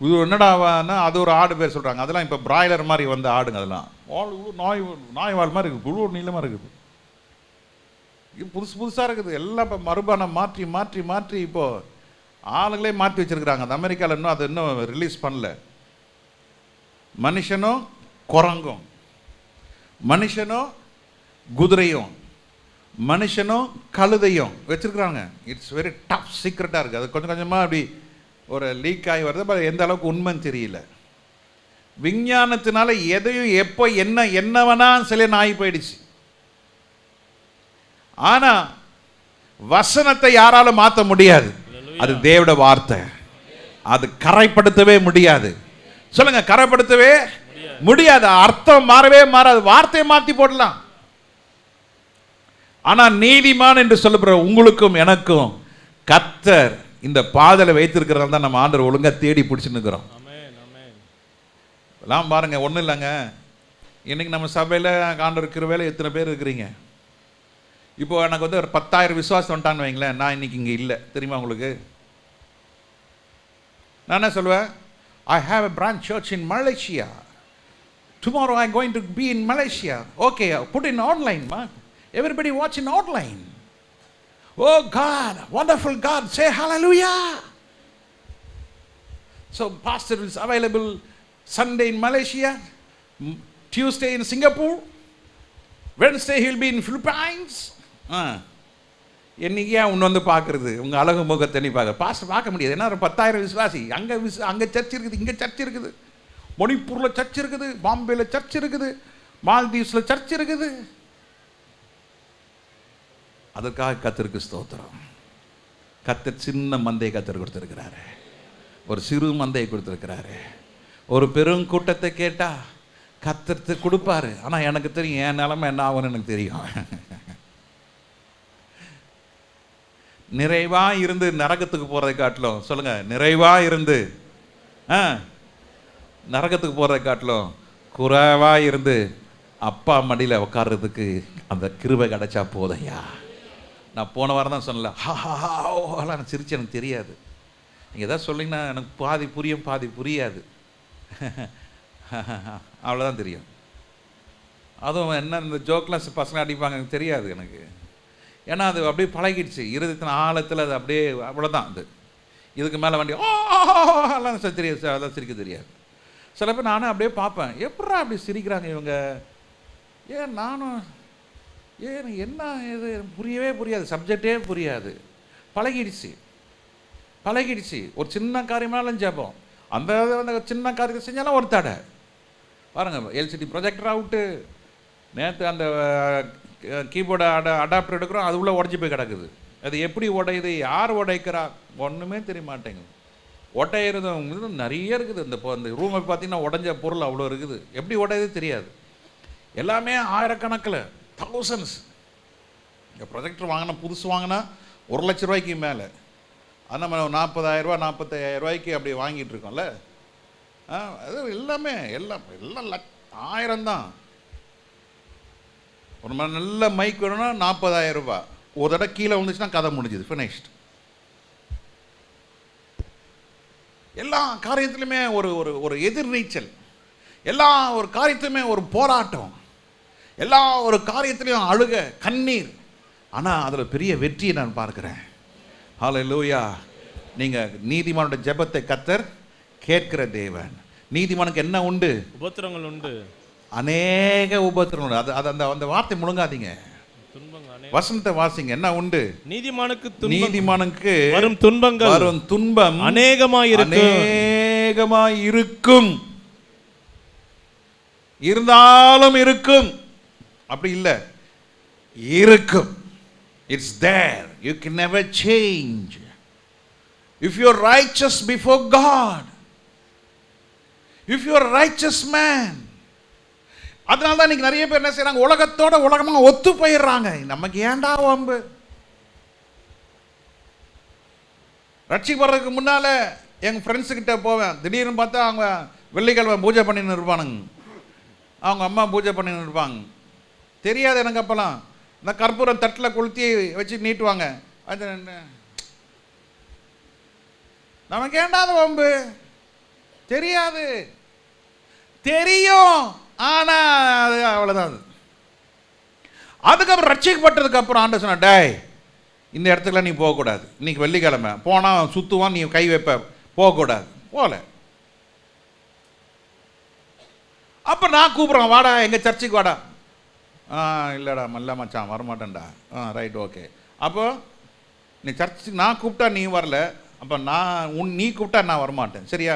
இது என்னடாவான்னா அது ஒரு ஆடு பேர் சொல்கிறாங்க. அதெல்லாம் இப்போ பிராய்லர் மாதிரி வந்த ஆடுங்க. அதெல்லாம் நாய் வாழ் மாதிரி இருக்குது, புழு நீளமாக இருக்குது. இது புதுசாக இருக்குது. எல்லாம் இப்போ மறுபானம் மாற்றி மாற்றி மாற்றி இப்போது ஆளுங்களே மாற்றி வச்சுருக்குறாங்க. அந்த அமெரிக்காவில் இன்னும் அதை இன்னும் ரிலீஸ் பண்ணல. மனுஷனும் குரங்கும், மனுஷனும் குதிரையும், மனுஷனும் கழுதையும் வச்சுருக்குறாங்க. இட்ஸ் வெரி டஃப் சீக்ரெட்டாக இருக்குது. அது கொஞ்சம் கொஞ்சமாக அப்படி ஒரு லீக் ஆகி வருது. பட் எந்த அளவுக்கு உண்மைன்னு தெரியல. விஞ்ஞானத்தினால எதையும் எப்போ என்னவனா சில ஆகி போயிடுச்சு. ஆனால் வசனத்தை யாராலும் மாற்ற முடியாது. அது தேவட வார்த்தை. அது கரைப்படுத்தவே முடியாது. சொல்லுங்க, கரைப்படுத்தவே முடியாது. அர்த்தம் மாறவே மாறாது, வார்த்தையை மாற்றி போடலாம். ஆனால் நீதிமான் என்று சொல்லப்படுற உங்களுக்கும் எனக்கும் கர்த்தர் இந்த பாதலை வைத்திருக்கிறதால தான் நம்ம ஆண்டவர் ஒழுங்கா தேடி பிடிச்சுன்னு இருக்கிறோம். எல்லாம் பாருங்க, ஒன்றும் இல்லைங்க. இன்னைக்கு நம்ம சபையில் ஆண்டவர் கிருபையில எத்தனை பேர் இருக்கிறீங்க? இப்போ எனக்கு வந்து ஒரு 10,000 விசுவாசம் வந்துட்டான்னு வைங்களேன், நான் இன்னைக்கு இங்கே இல்லை, தெரியுமா உங்களுக்கு? நான் என்ன சொல்லுவேன்? I have a branch church in Malaysia. Tomorrow I'm going to be in Malaysia. Okay, put in online, man. Everybody watch in online. Oh God, wonderful God, say hallelujah. So pastor is available Sunday in Malaysia, Tuesday in Singapore, Wednesday he will be in Philippines. என்னைக்கு ஏன் ஒன்று வந்து பார்க்குறது? உங்கள் அழகு முகத்தை நீ பார்க்க பாஸ்டர் பார்க்க முடியாது. ஏன்னா ஒரு 10,000 விசுவாசி, அங்கே சர்ச் இருக்குது, இங்கே சர்ச் இருக்குது, மணிப்பூரில் சர்ச் இருக்குது, பாம்பேயில் சர்ச் இருக்குது, மால்தீவ்ஸில் சர்ச் இருக்குது. அதற்காக கர்த்தருக்கு ஸ்தோத்திரம். கர்த்தர் சின்ன மந்தையை கர்த்தர் கொடுத்துருக்கிறாரு, ஒரு சிறு மந்தையை கொடுத்துருக்கிறாரு. ஒரு பெரும் கூட்டத்தை கேட்டால் கர்த்தர் கொடுப்பாரு. ஆனால் எனக்கு தெரியும் என் நிலைமை என்ன ஆகும்னு எனக்கு தெரியும். நிறைவா இருந்து நரகத்துக்கு போறதை காட்டிலும், சொல்லுங்க, நிறைவா இருந்து நரகத்துக்கு போறதை காட்டிலும் குறைவா இருந்து அப்பா மடியில் உட்கார்றதுக்கு அந்த கிருபை கிடைச்சா போதையா. நான் போன வாரம் தான் சொன்னல, நான் சிரிச்சு, எனக்கு தெரியாது. நீங்கள் எதாவது சொல்லிங்கன்னா எனக்கு பாதி புரியும் பாதி புரியாது, அவ்வளோதான் தெரியும். அதுவும் என்ன இந்த ஜோக்லாம் பசங்க அடிப்பாங்க, எனக்கு தெரியாது எனக்கு. ஏன்னா அது அப்படியே பழகிடுச்சு இருதயத்தின் ஆழத்தில், அது அப்படியே அவ்வளோதான். அது இதுக்கு மேலே வண்டி எல்லாம் தெரியாது, அதெல்லாம் சிரிக்க தெரியாது. சில பேர் நானும் அப்படியே பார்ப்பேன், எப்படா அப்படி சிரிக்கிறாங்க இவங்க, ஏன் நானும் ஏன் என்ன இது புரியவே புரியாது, சப்ஜெக்டே புரியாது. பழகிடுச்சு. ஒரு சின்ன காரியமானாலும் ஜெபம், அந்த சின்ன காரியத்தை செஞ்சாலும் ஒரு தடை. பாருங்கள், எல்சிடி ப்ரொஜெக்டர் அவுட்டு, நேற்று அந்த கீபோர்டை அடாப்டர் எடுக்கிறோம், அது உள்ள உடஞ்சி போய் கிடக்குது. அது எப்படி உடையுது, யார் உடைக்கிறா, ஒன்றுமே தெரிய மாட்டேங்குது. ஒட்டையிறது நிறைய இருக்குது. இந்த ரூமை பார்த்தீங்கன்னா உடஞ்ச பொருள் அவ்வளோ இருக்குது, எப்படி உடையுது தெரியாது. எல்லாமே ஆயிரக்கணக்கில், தௌசண்ட்ஸ். இந்த ப்ரொஜெக்டர் வாங்கினா, புதுசு வாங்கினா 1,00,000 ரூபாய்க்கு மேலே. அது நம்ம 40,000 ரூபா 45,000 ரூபாய்க்கு அப்படி வாங்கிட்டு இருக்கோம்ல. அது எல்லாமே எல்லாம் 1000 தான். ஒரு நல்ல மைக் வேணும்னா 40,000 ரூபாய். ஒரு தடவை கீழே வந்துச்சுன்னா கதை முடிஞ்சுது, ஃபினிஷ்ட். எல்லா காரியத்திலுமே ஒரு ஒரு ஒரு எதிர்நீச்சல், எல்லா ஒரு காரியத்திலுமே ஒரு போராட்டம், எல்லா ஒரு காரியத்திலையும் அழுக, கண்ணீர். ஆனால் அதில் பெரிய வெற்றியை நான் பார்க்குறேன். ஹல்லேலூயா. நீங்கள் நீதிமானுடைய ஜெபத்தை கர்த்தர் கேட்கிற தேவன். நீதிமானுக்கு என்ன உண்டு? உபத்திரங்கள் உண்டு, அநேக உபத்திரங்கள். அது அந்த அந்த வார்த்தை முழுங்காதீங்க, வசனத்தை வாசிங்க. என்ன உண்டு? நீதிமானுக்கு வரும் துன்பம் அநேகமாய் இருக்கும். இருந்தாலும் இருக்கும், அப்படி இல்லை, இருக்கும். It's there. You can never change. If you are righteous before God, if you are a righteous man, அதனால தான் இன்னைக்கு நிறைய பேர் என்ன செய்யறாங்க, உலகத்தோட உலகமாக ஒத்து போயிடுறாங்க. நமக்கு ஏண்டா வம்பு? ரட்சிக்கப்படுறதுக்கு முன்னால எங்கள் ஃப்ரெண்ட்ஸுக்கிட்ட போவேன், திடீர்னு பார்த்தா அவங்க வெள்ளிக்கிழமை பூஜை பண்ணின்னு இருப்பானுங்க, அவங்க அம்மா பூஜை பண்ணின்னு இருப்பாங்க. தெரியாது எனக்கு அப்போலாம். இந்த கற்பூரம் தட்டில் கொளுத்தி வச்சு நீட்டுவாங்க. அது நமக்கு ஏண்டாத வம்பு? தெரியாது, தெரியும், ஆனால் அது அவ்வளோதான். அதுக்கப்புறம் ரட்சிக்கப்பட்டதுக்கு அப்புறம் ஆண்டவர் சொன்னா, டேய் இந்த இடத்துக்குலாம் நீ போகக்கூடாது, இன்னைக்கு வெள்ளிக்கிழமை போனால் சுற்றுவான், நீ கை வைப்ப, போகக்கூடாது. போகல. அப்போ நான் கூப்பிட்றேன், வாடா எங்கள் சர்ச்சுக்கு வாடா. இல்லைடா மல்ல மச்சான் வரமாட்டேன்டா. Right, okay. அப்போ நீ சர்ச்சுக்கு நான் கூப்பிட்டா நீ வரல, அப்போ நீ கூப்பிட்டா நான் வரமாட்டேன், சரியா?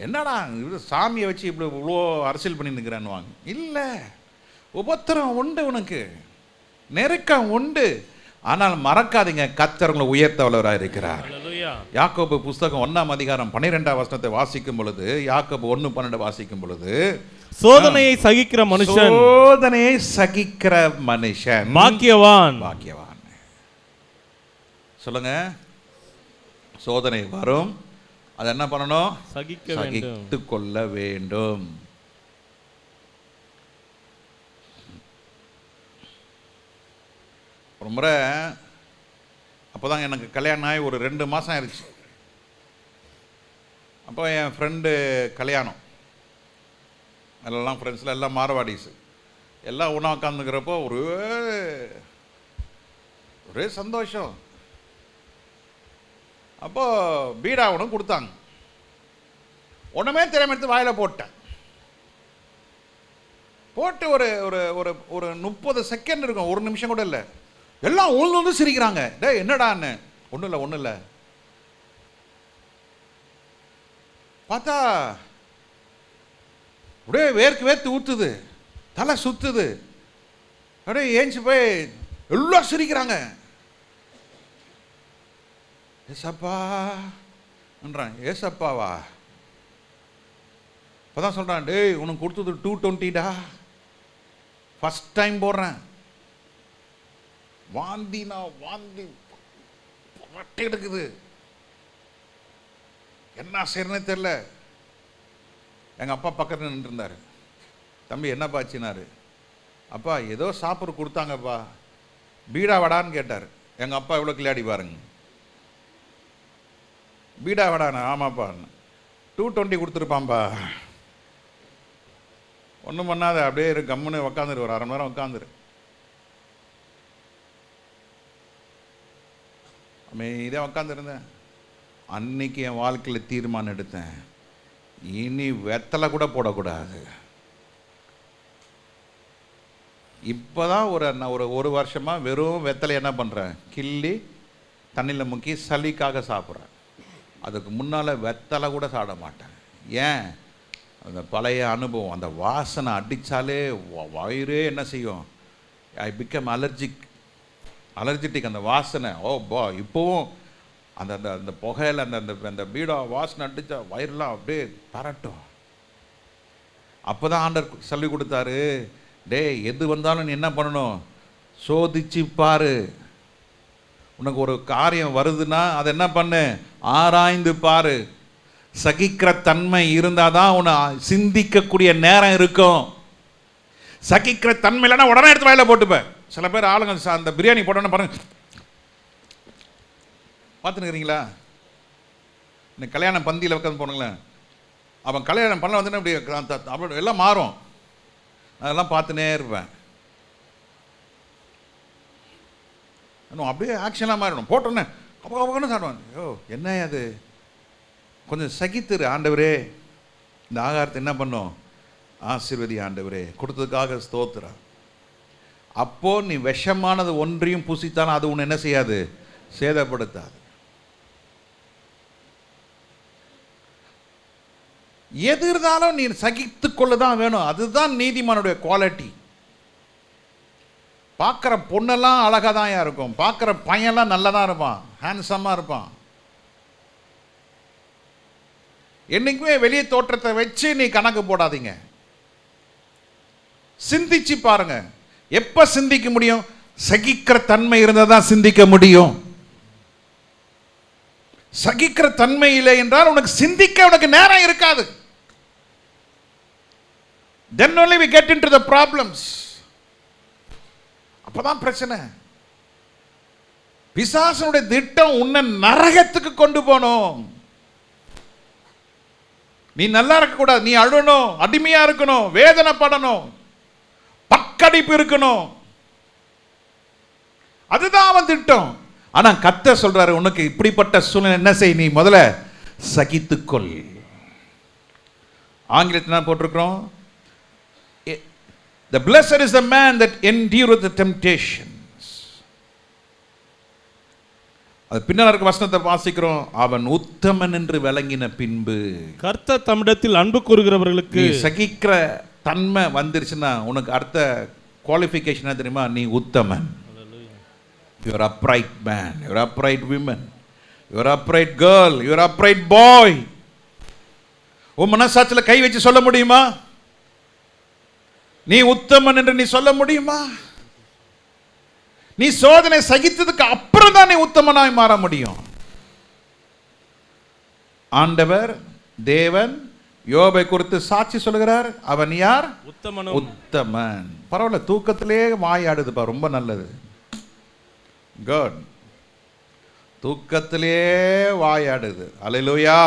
என்னடா இது சாமியை வச்சு இப்படி இவ்வளோ அரசியல் பண்ணி நிற்கிறான்னு வாங்க. இல்லை, உபத்திரம் உண்டு, உனக்கு நெருக்கம் உண்டு. ஆனால் மறக்காதீங்க, கர்த்தர் உங்களை உயர்த்த வல்லவராக இருக்கிறார். யாக்கோபு புஸ்தகம் 1ஆம் அதிகாரம் 12ஆம் வசனத்தை வாசிக்கும் பொழுது, யாக்கோபு 1:12 வாசிக்கும் பொழுது, சோதனையை சகிக்கிற மனுஷன் சோதனையை சகிக்கிற மனுஷன் பாக்கியவான். பாக்கியவான். சொல்லுங்க, சோதனை வரும், அது என்ன பண்ணணும்? சகித்து கொள்ள வேண்டும். ஒரு முறை அப்போதான் எனக்கு கல்யாணம் ஆகி ஒரு 2 மாதம் ஆயிடுச்சு. அப்போ என் ஃப்ரெண்டு கல்யாணம், எல்லாம் ஃப்ரெண்ட்ஸில் எல்லாம் மாரவாடிஸ் எல்லாம் ஒன்றா உட்காந்துக்கிறப்போ ஒரே சந்தோஷம். அப்போது பீடா ஒன்று கொடுத்தாங்க. ஒன்றுமே தெரியாம எடுத்து வாயில் போட்டேன். போட்டு ஒரு ஒரு ஒரு ஒரு 30 செகண்ட் இருக்கும், 1 நிமிஷம் கூட இல்லை. எல்லாம் உழுந்து சிரிக்கிறாங்க. டே என்னடான்னு. ஒன்றும் இல்லை. பார்த்தா அப்படியே வேர்த்து ஊற்றுது, தலை சுத்துது. அப்படியே ஏஞ்சி போய் எல்லாம் சிரிக்கிறாங்க. ஏசப்பான்றான். ஏசப்பாவா? இப்போதான் சொல்கிறான், டேய் உனக்கு கொடுத்தது 220டா, ஃபஸ்ட் டைம் போடுறேன். வாந்தி பட்டை எடுக்குது, என்ன செய்யறனே தெரில. எங்கள் அப்பா பக்கத்தில் நின்றுருந்தார். தம்பி என்னப்பா ஆச்சுனாரு. அப்பா ஏதோ சாப்பிட கொடுத்தாங்கப்பா, பீடா வடான்னு கேட்டார். எங்கள் அப்பா எவ்வளோ கிளாடி பாருங்க. பீடா வடாண்ணா? ஆமாப்பா. 220 கொடுத்துருப்பான்பா. ஒன்றும் பண்ணாத, அப்படியே கம்முன்னு உக்காந்துரு, ஒரு 1/2 மணி நேரம் உட்காந்துரு. அமைதியாக உட்காந்துருந்தேன். அன்னைக்கு என் வாழ்க்கையில் தீர்மானம் எடுத்தேன், இனி வெத்தலை கூட போடக்கூடாது. இப்போதான் ஒரு வருஷமாக வெறும் வெத்தலை என்ன பண்ணுறேன், கிள்ளி தண்ணியில் முக்கி சளிக்காக சாப்பிட்றேன். அதுக்கு முன்னால் வெத்தலை கூட சாப்பிட மாட்டேன். ஏன்? அந்த பழைய அனுபவம், அந்த வாசனை அடித்தாலே வயிறே என்ன செய்யும், ஐ பிகம் அலர்ஜிட்டிக். அந்த வாசனை, இப்போவும் அந்த அந்த அந்த புகையில் அந்த அந்த பீடா வாசனை அடித்தா வயிறுலாம் அப்படியே பரட்டும். அப்போ தான் ஆண்டவர் சொல்லி கொடுத்தாரு, டே எது வந்தாலும் நீ என்ன பண்ணணும், சோதிச்சு பாரு. உனக்கு ஒரு காரியம் வருதுன்னா அதை என்ன பண்ணு, ஆராய்ந்து பாரு. சகிக்கிற தன்மை இருந்தால் தான் உன்னை சிந்திக்கக்கூடிய நேரம் இருக்கும். சகிக்கிற தன்மை இல்லைன்னா உடனே எடுத்து வாயில போட்டுப்பேன். சில பேர் ஆளுங்க அந்த பிரியாணி போட்டோன்னு பாருங்க, பார்த்துனுக்கிறீங்களா? இன்னைக்கு கல்யாணம் பந்தியில் உட்காந்து போனுங்களேன், அவன் கல்யாணம் பண்ண வந்துன்னா இப்படி அப்படி எல்லாம் மாறும். அதெல்லாம் பார்த்துனே இருப்பேன். அப்படியே ஆக்ஷனாக மாறிடும். போட்டோன்னே அப்போ சாப்பிடுவான். என்ன அது, கொஞ்சம் சகித்துரு. ஆண்டவரே இந்த ஆகாரத்தை என்ன பண்ணும், ஆசீர்வதி ஆண்டவரே, கொடுத்ததுக்காக ஸ்தோத்திரம். அப்போ நீ விஷமானது ஒன்றையும் புசித்தாலும் அது உன்னை என்ன செய்யாது, சேதப்படுத்தாது. எது இருந்தாலும் நீ சகித்து கொள்ளதான் வேணும். அதுதான் நீதிமானுடைய குவாலிட்டி. பார்க்குற பொண்ணெல்லாம் அழகாக தான் இருக்கும், பார்க்குற பையன்லாம் நல்லா தான் இருப்பான், ஹேண்ட்ஸமாக இருப்பான். என்னைக்குமே வெளியே தோற்றத்தை வச்சு நீ கணக்கு போடாதீங்க. சிந்திச்சு பாருங்க. எப்ப சிந்திக்க முடியும், சகிக்கிற தன்மை இருந்தால் தான் சிந்திக்க முடியும். சகிக்கிற தன்மை இல்லை என்றால் உனக்கு சிந்திக்க உனக்கு நேரம் இருக்காது. Then only we get into the problems. அப்பதான் பிரச்சனை. பிசாசனுடைய திட்டம் உன்னை நரகத்துக்கு கொண்டு போகணும். நீ நல்லா இருக்க கூடாது, நீ அழணும், அடிமையா இருக்கணும், வேதனைப்படணும், பக்கடிப்பு இருக்கணும். அதுதான் அவன் திட்டம். ஆனா கர்த்தர் சொல்றாரு, உனக்கு இப்படிப்பட்ட சூழ்நிலை என்ன செய், நீ முதல்ல சகித்துக்கொள். ஆங்கிலத்தில் போட்டிருக்கிறோம், the blessed is the man that endureth the temptations. அது பின்னால் இருக்க வசனத்தை வாசிக்கிறோம், அவன் உத்தமன் என்று விளங்கின பின்பு. கர்த்தர் தம்மிடத்தில் அன்பு கூறுகிறவர்களுக்கு சகிக்கிற தன்மை வந்துருச்சுன்னா உனக்கு அடுத்த குவாலிஃபிகேஷன் தெரியுமா, நீ உத்தமன். You are upright man, you are upright women. Your upright girl, your upright boy. உன் மனசாட்சியில் கை வச்சு சொல்ல முடியுமா? நீ உத்தமன் என்று நீ சொல்ல முடியுமா? நீ சோதனை சகித்ததுக்கு அப்புறம் தான் நீ உத்தமனாய் மாற முடியும். ஆண்டவர் தேவன் யோபை குறித்து சாட்சி சொல்கிறார். அவன் யார்? உத்தமன். பரவாயில்ல, தூக்கத்திலே வாயாடுதுப்பா, ரொம்ப நல்லது. குட். தூக்கத்திலே வாயாடுது. அல்லேலூயா,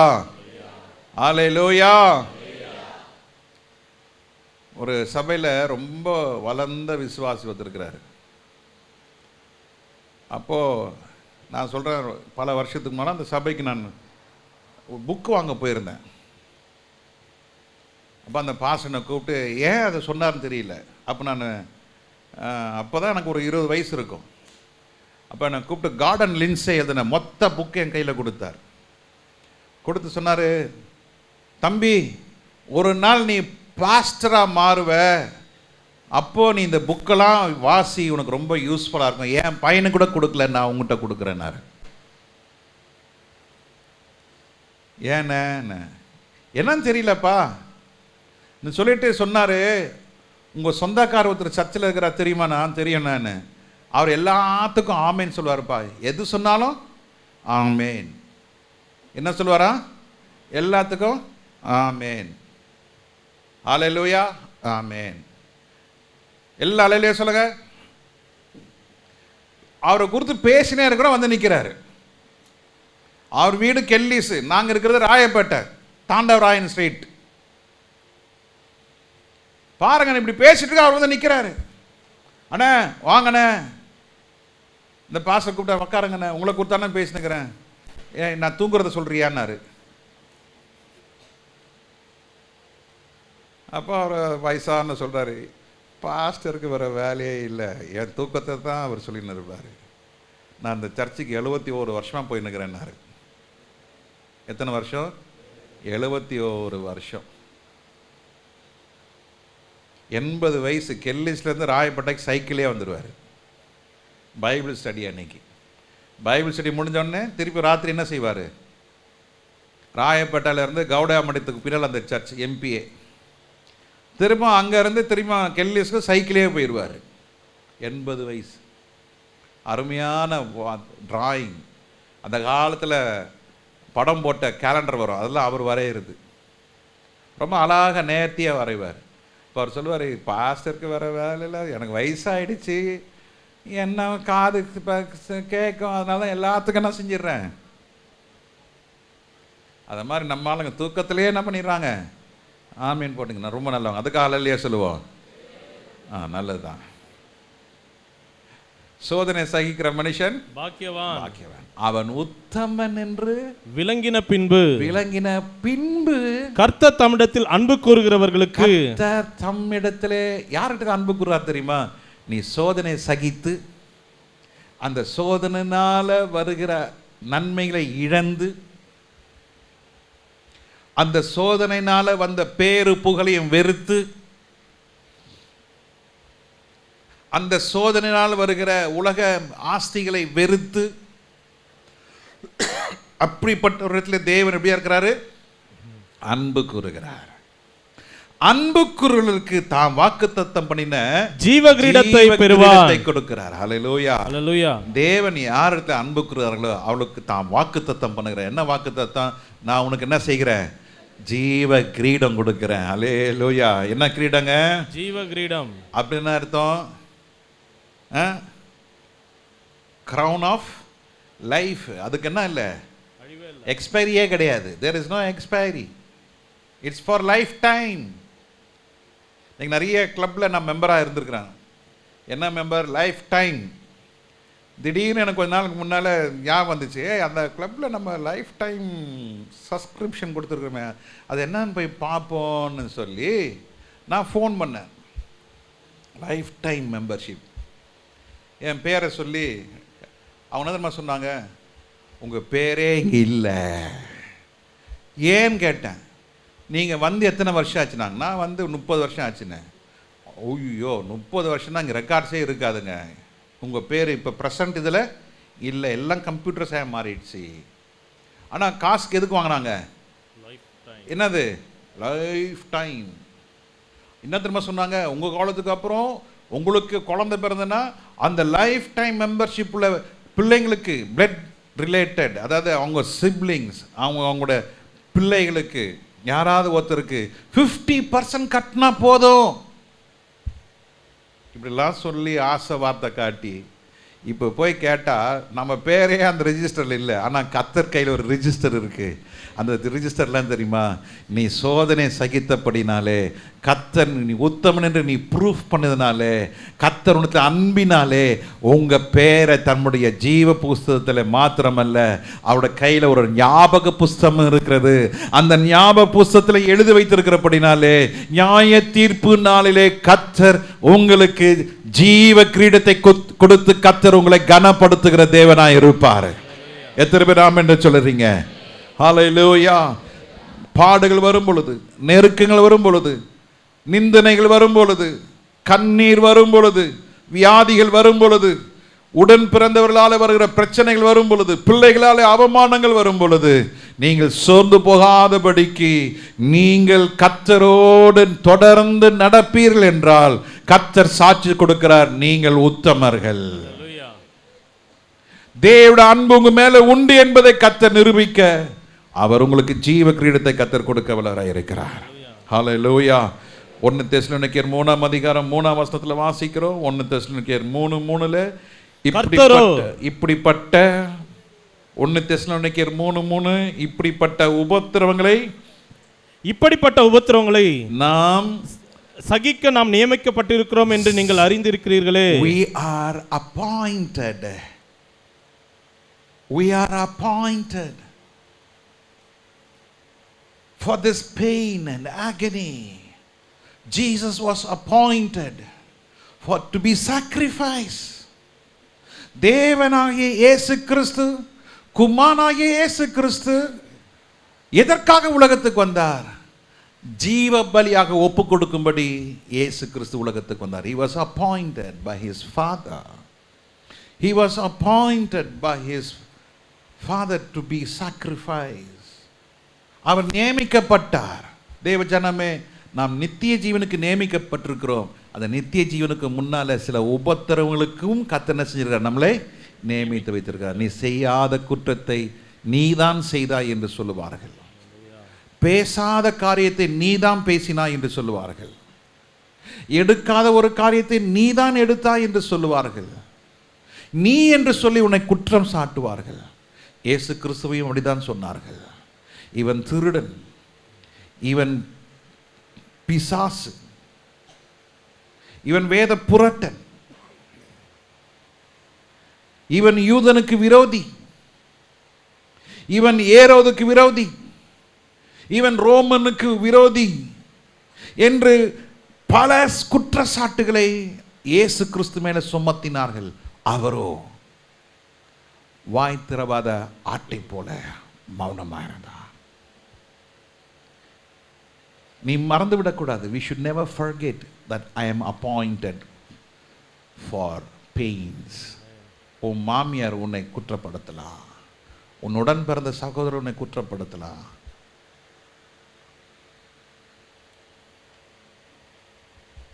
அல்லேலூயா. ஒரு சபையில் ரொம்ப வளர்ந்த விசுவாசி வந்திருக்கிறாரு. அப்போது நான் சொல்கிறேன், பல வருஷத்துக்கு முன்னாடி அந்த சபைக்கு நான் புக்கு வாங்க போயிருந்தேன். அப்போ அந்த பாசனை கூப்பிட்டு ஏன் அதை சொன்னார்னு தெரியல. அப்போ நான் அப்போ தான் எனக்கு ஒரு 20 வயசு இருக்கும். அப்போ என்னை கூப்பிட்டு கார்டன் லின்ஸே எழுதின மொத்த புக்கு என் கையில் கொடுத்தார். கொடுத்து சொன்னார், தம்பி, ஒரு நாள் நீ பாஸ்டராக மாறுவ, அப்போது நீ இந்த புக்கெல்லாம் வாசி, உனக்கு ரொம்ப யூஸ்ஃபுல்லாக இருக்கும். என் பையனுக்கு கூட கொடுக்கல, நான் உங்கள்கிட்ட கொடுக்குறேன்னாரு. ஏண்ணே என்னன்னு தெரியலப்பா சொல்லிட்டு சொன்னார், உங்கள் சொந்தக்கார ஒருத்தர் சர்ச்சில் இருக்கிறா தெரியுமா? நான் தெரியும். நான் அவர் எல்லாத்துக்கும் ஆமேன் சொல்லுவார்ப்பா. எது சொன்னாலும் ஆமேன். என்ன சொல்லுவாரா? எல்லாத்துக்கும் ஆமேன். அல்லேலூயா, ஆமேன். எல்லா அல்லேலூயா சொல்லுங்க. அவரை குறித்து பேசினே இருக்கிறோம், வந்து நிற்கிறாரு. அவர் வீடு கெல்லிஸ், நாங்கள் இருக்கிறது ராயப்பேட்டை, தாண்டவராயன் ஸ்ட்ரீட். பாருங்க, இப்படி பேசிட்டு இருக்க, அவர் வந்து நிற்கிறாரு. அண்ணே வாங்கண்ணே, இந்த பாஸ்டர் கூப்பிட்டா உக்காருங்கண்ணே, உங்களை கொடுத்தானே பேசினுக்கிறேன், ஏன் நான் தூங்குறத சொல்றியான்னாரு. அப்போ அவர் வயசான சொல்கிறாரு, பாஸ்டருக்கு வேறு வேலையே இல்லை, என் தூக்கத்தை தான் அவர் சொல்லின்னு இருப்பார். நான் இந்த சர்ச்சுக்கு 71 வருஷமாக போயின்னுக்கிறேன்னாரு. எத்தனை வருஷம்? 71 வருஷம். 80 வயசு. கெல்லிஸ்லேருந்து ராயப்பேட்டைக்கு சைக்கிளே வந்துடுவார். பைபிள் ஸ்டடி அன்னைக்கு. பைபிள் ஸ்டடி முடிஞ்சோடனே திருப்பி ராத்திரி என்ன செய்வார்? ராயப்பேட்டையிலேருந்து கவுடாமடத்துக்கு பின்னால் அந்த சர்ச் எம்பிஏ, திரும்ப அங்கேருந்து திரும்ப கெல்லிஸ்க்கு சைக்கிளே போயிடுவார். 80 வயசு. அருமையான டிராயிங். அந்த காலத்தில் படம் போட்ட கேலண்டர் வரும், அதெல்லாம் அவர் வரைகிறது. ரொம்ப அழகாக நேர்த்தியாக வரைவார். இப்போ அவர் சொல்லுவார், பாஸ்டருக்கு வர வேலையில் எனக்கு வயசாகிடுச்சு, என்ன காது கேட்கும், அதனால தான் எல்லாத்துக்கும் நான் செஞ்சிடுறேன். அதை மாதிரி நம்ம ஆளுங்க தூக்கத்திலே என்ன பண்ணிடுறாங்க? ஆமீன் போட்டுங்கண்ணா, ரொம்ப நல்லவங்க. அதுக்கு அல்லேலூயா சொல்லுவோம். நல்லது தான். சோதனை சகிக்கிற மனுஷன் பாக்கியவான். பாக்கியவான். அவன் உத்தமன் என்று விளங்கின பின்பு கர்த்தர் தம்மிடத்தில் அன்பு கூறுகிறவர்களுக்கு. கர்த்தர் தம்மிடத்திலே யார்கிட்ட அன்பு கூறுறார் தெரியுமா? நீ சோதனை சகித்து அந்த சோதனைனால வருகிற நன்மைகளை இழந்து, அந்த சோதனைனால வந்த பேரு புகழையும் வெறுத்து, அந்த சோதனையினால் வருகிற உலக ஆஸ்திகளை வெறுத்து, அப்படிப்பட்ட ஒரு இடத்துல தேவன் எப்படியா இருக்கிறாரு? அன்பு கூறுகிறார். அன்பு கூறுவதற்கு தாம் வாக்குத்தத்தம் பண்ணின ஜீவ கிரீடத்தை பெறுவார், கொடுக்கிறார். ஹல்லேலூயா, ஹல்லேலூயா. தேவன் யார் இடத்துல அன்பு கூறுகிறார்களோ அவளுக்கு தாம் வாக்குத்தத்தம் பண்ணுகிறார். என்ன வாக்குத்தத்தம்? நான் உனக்கு என்ன செய்கிறேன்? ஜீவ கிரீடம் கொடுக்கிறேன். ஹல்லேலூயா. என்ன கிரீடங்க? ஜீவ கிரீடம். அப்படின்னா அர்த்தம் crown of life. அதுக்கு என்ன இல்லை? எக்ஸ்பைரியே கிடையாது. there is no expiry. it's for lifetime. நீங்கள் நிறைய கிளப்பில் நான் மெம்பராக இருந்திருக்கிறேன். என்ன மெம்பர்? Life time. திடீர்னு எனக்கு கொஞ்ச நாளுக்கு முன்னால் ஞாபகம் வந்துச்சு, அந்த கிளப்பில் நம்ம லைஃப் டைம் சப்ஸ்கிரிப்ஷன் கொடுத்துருக்கோமே, அது என்னன்னு போய் பார்ப்போன்னு சொல்லி நான் ஃபோன் பண்ணேன். Life time membership. என் பேரை சொல்லி அவங்க என்ன சொன்னாங்க, உங்கள் பேரே இங்கே இல்லை. ஏன்னு கேட்டேன். நீங்கள் வந்து எத்தனை வருஷம் ஆச்சுனாங்க? நான் வந்து 30 வருஷம் ஆச்சுண்ணே. ஐயோ, 30 வருஷம்னா இங்கே ரெக்கார்ட்ஸே இருக்காதுங்க. உங்கள் பேர் இப்போ ப்ரெசண்ட் இதில் இல்லை, எல்லாம் கம்ப்யூட்டர்ஸாக மாறிடுச்சு. ஆனால் காசுக்கு எதுக்கு வாங்கினாங்க? என்னது? Life time. என்ன தெரியுமா சொன்னாங்க? உங்கள் காலத்துக்கு அப்புறம் உங்களுக்கு குழந்தை பிறந்தனா அந்த லைஃப் டைம் மெம்பர்ஷிப்பில் பிள்ளைங்களுக்கு பிளட் ரிலேட்டட், அதாவது அவங்க சிப்ளிங்ஸ், அவங்களோட பிள்ளைகளுக்கு யாராவது ஒருத்தருக்கு 50% கட்டினா போதும். இப்படிலாம் சொல்லி ஆசை வார்த்தை காட்டி இப்போ போய் கேட்டால் நம்ம பேரே அந்த ரெஜிஸ்டரில் இல்லை. ஆனால் கர்த்தர் கையில் ஒரு ரிஜிஸ்டர் இருக்குது. அந்த ரிஜிஸ்டர்லாம் தெரியுமா? நீ சோதனை சகித்தபடினாலே, கர்த்தர் நீ உத்தமன் என்று நீ ப்ரூஃப் பண்ணதுனாலே, கர்த்தர் உனக்கு அன்பினாலே உங்கள் பேரை தன்னுடைய ஜீவ புஸ்தகத்தில் மாத்திரமல்ல, அவருடைய கையில் ஒரு ஞாபக புஸ்தகம் இருக்கிறது. அந்த ஞாபக புஸ்தகத்தில் எழுதி வைத்திருக்கிறபடினாலே நியாய தீர்ப்பு நாளிலே கர்த்தர் உங்களுக்கு ஜீவ கிரீடத்தை கொடுத்து கர்த்தர் உங்களை கனப்படுத்துகிற தேவனாய் இருப்பார். எத்தனை பேர் ஆமென் என்று சொல்றீங்க? ஹல்லேலூயா. பாடுகள் வரும் பொழுது, நெருக்கங்கள் வரும் பொழுது, நிந்தனைகள் வரும் பொழுது, கண்ணீர் வரும் பொழுது, வியாதிகள் வரும் பொழுது, உடன் பிறந்தவர்களால் வருகிற பிரச்சனைகள் வரும் பொழுது, பிள்ளைகளால் அவமானங்கள் வரும் பொழுது, நீங்கள் சோர்ந்து போகாதபடிக்கு நீங்கள் கர்த்தரோடு தொடர்ந்து நடப்பீர்கள் என்றால் கர்த்தர் சாட்சி கொடுக்கிறார், நீங்கள் உத்தமர்கள். தேவனுடைய அன்பு உங்க மேல உண்டு என்பதை கர்த்தர் நிரூபிக்க அவர் உங்களுக்கு ஜீவ கிரீடத்தை கர்த்தர் கொடுக்க வல்லவராய் இருக்கிறார். ஹல்லேலூயா. 1 தெசலோனிக்கேயர் 3ஆம் அதிகாரம் 3ஆம் வசனத்துல வாசிக்கிறோம். 1 தெசலோனிக்கேயர் 3:3 இப்படிப்பட்ட 1 தெசலோனிக்கேயர் 3:3 இப்படிப்பட்ட உபத்திரவங்களை நாம் சகிக்க நாம் நியமிக்கப்பட்டிருக்கிறோம் என்று நீங்கள் அறிந்திருக்கிறீர்களே. We are appointed. We are appointed for this pain and agony. Jesus was appointed for to be sacrificed. தேவனாகிய இயேசு கிறிஸ்து, குமாரனாகிய இயேசு கிறிஸ்து எதற்காக உலகத்துக்கு வந்தார்? ஜீவ பலியாக ஒப்பு கொடுக்கும்படி இயேசு கிறிஸ்து உலகத்துக்கு வந்தார். He was appointed by his father. He was appointed by his father to be sacrificed. அவர் நியமிக்கப்பட்டார். தேவ ஜனமே, நாம் நித்திய ஜீவனுக்கு நியமிக்கப்பட்டிருக்கிறோம். அந்த நித்திய ஜீவனுக்கு முன்னால சில உபத்திரவங்களுக்கும் கர்த்தர் என்ன செஞ்சிருக்கார்? நம்மளை நியமித்து வைத்திருக்கிறார். நீ செய்யாத குற்றத்தை நீதான் செய்தாய் என்று சொல்லுவார்கள். பேசாத காரியத்தை நீதான் பேசினாய் என்று சொல்லுவார்கள். எடுக்காத ஒரு காரியத்தை நீதான் எடுத்தாய் என்று சொல்லுவார்கள். நீ என்று சொல்லி உன்னை குற்றம் சாட்டுவார்கள். இயேசு கிறிஸ்துவையும் அப்படிதான் சொன்னார்கள். இவன் திருடன், இவன் பிசாசு, இவன் வேத புரட்டன், இவன் யூதனுக்கு விரோதி, இவன் ஏரோதுக்கு விரோதி, இவன் ரோமனுக்கு விரோதி என்று பல குற்றச்சாட்டுகளை இயேசு கிறிஸ்து மேல சுமத்தினார்கள். அவரோ வாய் திறவாத ஆட்டை போல மௌனமாக இருந்தார். நீ மறந்துவிடக்கூடாது. we should never forget that I am appointed for pains. உன் மாமியார் உன்னை குற்றப்படுத்தலாம், உன்னுடன் பிறந்த சகோதரர் உன்னை குற்றப்படுத்தலாம்.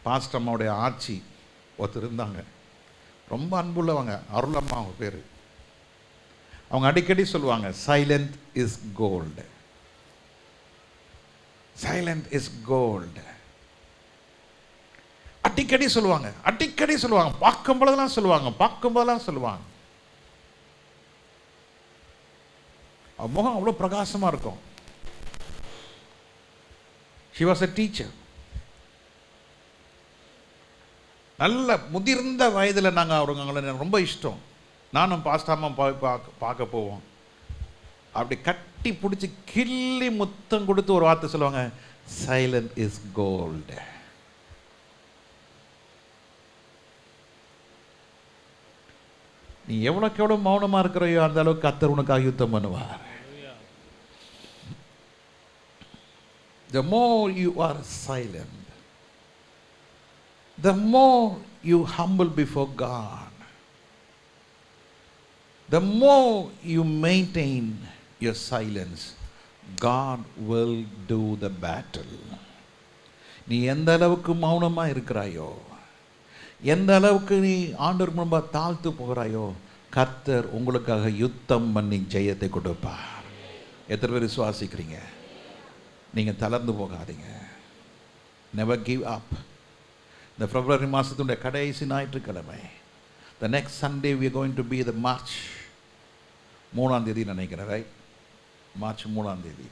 பாஸ்டர் அம்மாவுடைய ஆட்சி ஒருத்தர் இருந்தாங்க, ரொம்ப அன்புள்ளவங்க, அருளம்மா அவங்க பேர். அவங்க அடிக்கடி சொல்லுவாங்க, silent is gold, silent is gold. அடிக்கடி சொல்லுவாங்க, அடிக்கடி சொல்லுவாங்க, பார்க்கும்போதெல்லாம் சொல்லுவாங்க, பார்க்கும்போதெல்லாம் சொல்லுவாங்க. முகம் அவ்வளோ பிரகாசமாக இருக்கும். she was a teacher. நல்ல முதிர்ந்த வயதில் நாங்கள் அவங்களை ரொம்ப இஷ்டம். நானும் பாஸ்டாமா பார்க்க போவோம். அப்படி கட்டி பிடிச்சி கிள்ளி முத்தம் கொடுத்து ஒரு வார்த்தை சொல்லுவாங்க, சைலண்ட் இஸ் கோல்டு. நீ எவ்வளோக்கு எவ்வளோ மௌனமாக இருக்கிறையோ அந்த அளவுக்கு கர்த்தர் உனக்காக யுத்தம் பண்ணுவார். The more you are silent, the more you humble before God, the more you maintain your silence, God will do the battle. நீ எந்த அளவுக்கு மௌனமாக இருக்கிறாயோ, எந்த அளவுக்கு நீ ஆண்டவருக்கு முன்பாக தாழ்த்து போகிறாயோ, கர்த்தர் உங்களுக்காக யுத்தம் பண்ணி ஜெயத்தை கொடுப்பார். எத்தனை பேர் விசுவாசிக்கிறீங்க? நீங்கள் தளர்ந்து போகாதீங்க. Never give up. இந்த பிப்ரவரி மாதத்துடைய கடைசி ஞாயிற்றுக்கிழமை, the next Sunday we are going to be the March 3ஆம் தேதி நினைக்கிறேன், ரைட்? மார்ச் 3ஆம் தேதி.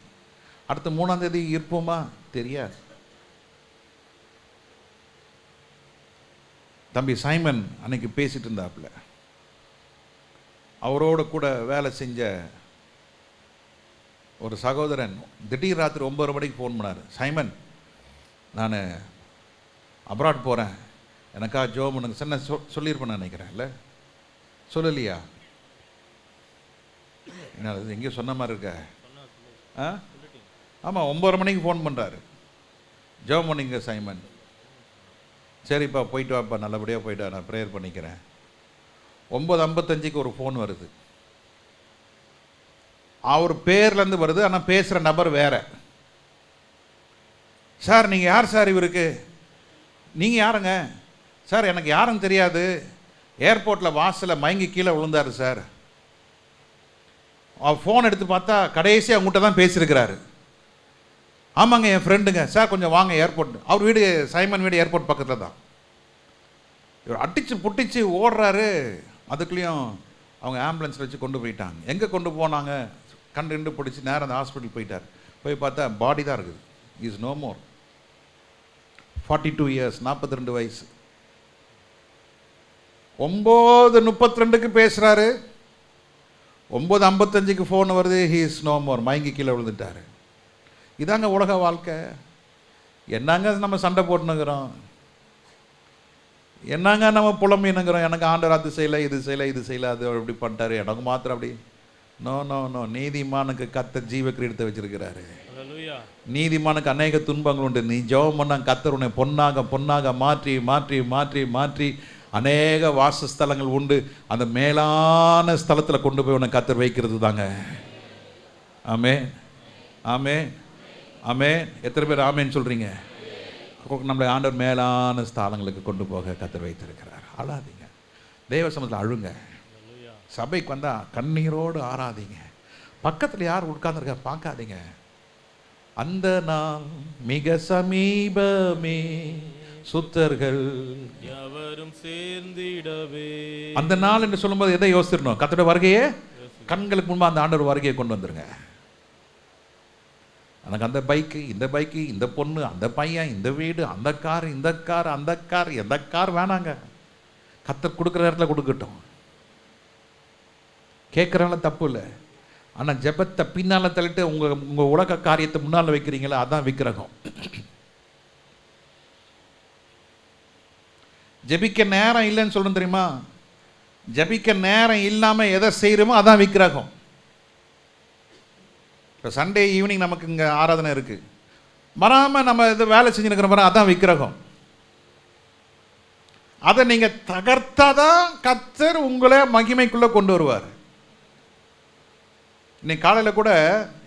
அடுத்த 3ஆம் தேதி இருப்போமா தெரியாது. தம்பி சைமன் அன்னைக்கு பேசிட்டு இருந்தாப்புல, அவரோட கூட வேலை செஞ்ச ஒரு சகோதரன் திடீர் ராத்திரி 9:30 மணிக்கு ஃபோன் பண்ணார். சைமன், நான் அப்ராட் போகிறேன், எனக்காக ஜோ பண்ணுங்க. சொன்ன சொல்லியிருப்பேன் நினைக்கிறேன், இல்லை சொல்லலையா? என்ன அது எங்கேயோ சொன்ன மாதிரி இருக்க? ஆமாம், 9:30 மணிக்கு ஃபோன் பண்ணுறாரு. ஜோ பண்ணிங்க சைமன். சரிப்பா போயிட்டு வாப்பா, நல்லபடியாக போயிட்டு நான் ப்ரேயர் பண்ணிக்கிறேன். 9:55 ஒரு ஃபோன் வருது. அவர் பேர்லேருந்து வருது, ஆனால் பேசுகிற நபர் வேற. சார் நீங்கள் யார் சார் இவருக்கு? நீங்கள் யாருங்க சார்? எனக்கு யாரும் தெரியாது, ஏர்போர்ட்டில் வாசலில் மயங்கி கீழே விழுந்தார் சார். அவர் ஃபோன் எடுத்து பார்த்தா கடைசி அவங்ககிட்ட தான் பேசியிருக்கிறாரு. ஆமாங்க என் ஃப்ரெண்டுங்க சார், கொஞ்சம் வாங்க ஏர்போர்ட். அவர் வீடு, சைமன் வீடு ஏர்போர்ட் பக்கத்தில் தான். இவர் அடித்து புட்டிச்சு ஓடுறாரு. அதுக்குள்ளேயும் அவங்க ஆம்புலன்ஸ் வச்சு கொண்டு போயிட்டாங்க. எங்கே கொண்டு போனாங்க? கண்டு பிடிச்சி நேரம் அந்த ஹாஸ்பிட்டல் போயிட்டார். போய் பார்த்தா பாடி தான் இருக்குது. Is no more. 42 இயர்ஸ், 42 வயசு. 9:32 பேசுகிறாரு, 9:55 ஃபோன் வருது, ஹீ இஸ் நோ மோர், மயங்கி கீழே விழுந்துட்டார். இதாங்க உலக வாழ்க்கை. என்னங்க நம்ம சண்டை போட்டுனுங்கிறோம், என்னங்க நம்ம புலம்பினுங்கிறோம், எனக்கு ஆண்டவர் அது செய்யலை, இது செய்யலை, இது செய்யலை, அது அப்படி பண்ணிட்டாரு, எனக்கு மாத்திரம் அப்படி. No no no. நீதிமானுக்கு கர்த்தர் ஜீவ கிரீடத்தை வச்சிருக்கிறாரு. நீதிமானுக்கு அநேக துன்பங்கள் உண்டு. நீ ஜெபம் பண்ண கர்த்தர் உன்னை பொன்னாக பொன்னாக மாற்றி மாற்றி மாற்றி மாற்றி அநேக வாசஸ்தலங்கள் உண்டு. அந்த மேலான ஸ்தலத்தில் கொண்டு போய் உன்னை கர்த்தர் வைக்கிறது தாங்க. ஆமே ஆமே ஆமே. எத்தனை பேர் ஆமேன்னு சொல்கிறீங்க? நம்மளை ஆண்டவர் மேலான ஸ்தலங்களுக்கு கொண்டு போக கர்த்தர் வைத்திருக்கிறார். அழாதீங்க, தேவ சமூகத்தில் அழுங்க. சபைக்கு வந்தால் கண்ணீரோடு ஆராதிங்க. பக்கத்தில் யார் உட்கார்ந்துருக்க பார்க்காதீங்க. அந்த நாள் மிக சமீபமே, சுத்தர்கள் எவரும் சேர்ந்திடவே. அந்த நாள் என்று சொல்லும்போது எதை யோசிச்சிடணும்? கர்த்தருடைய வருகையே கண்களுக்கு முன்பு அந்த ஆண்டவர் வருகையை கொண்டு வந்துருங்க. எனக்கு அந்த பைக்கு, இந்த பைக்கு, இந்த பொண்ணு, அந்த பையன், இந்த வீடு, அந்த கார், இந்த கார், அந்த கார், எந்த கார் வேணாங்க. கர்த்தர் கொடுக்குற நேரத்தில் கொடுக்கட்டும். கேட்குறனால தப்பு இல்லை. ஆனால் ஜெபத்தை பின்னால் தள்ளிட்டு உங்கள் உலக காரியத்தை முன்னால் வைக்கிறீங்களா, அதான் விக்கிரகம். ஜெபிக்க நேரம் இல்லைன்னு சொல்லணும் தெரியுமா? ஜெபிக்க நேரம் இல்லாமல் எதை செய்கிறோமோ அதான் விக்கிரகம். இப்போ சண்டே ஈவினிங் நமக்கு இங்கே ஆராதனை இருக்குது, வராமல் நம்ம இது வேலை செஞ்சுருக்கிற மாதிரி அதான் விக்கிரகம். அதை நீங்கள் தகர்த்தாதான் கர்த்தர் உங்களை மகிமைக்குள்ளே கொண்டு வருவார். இன்னைக்கு காலையில் கூட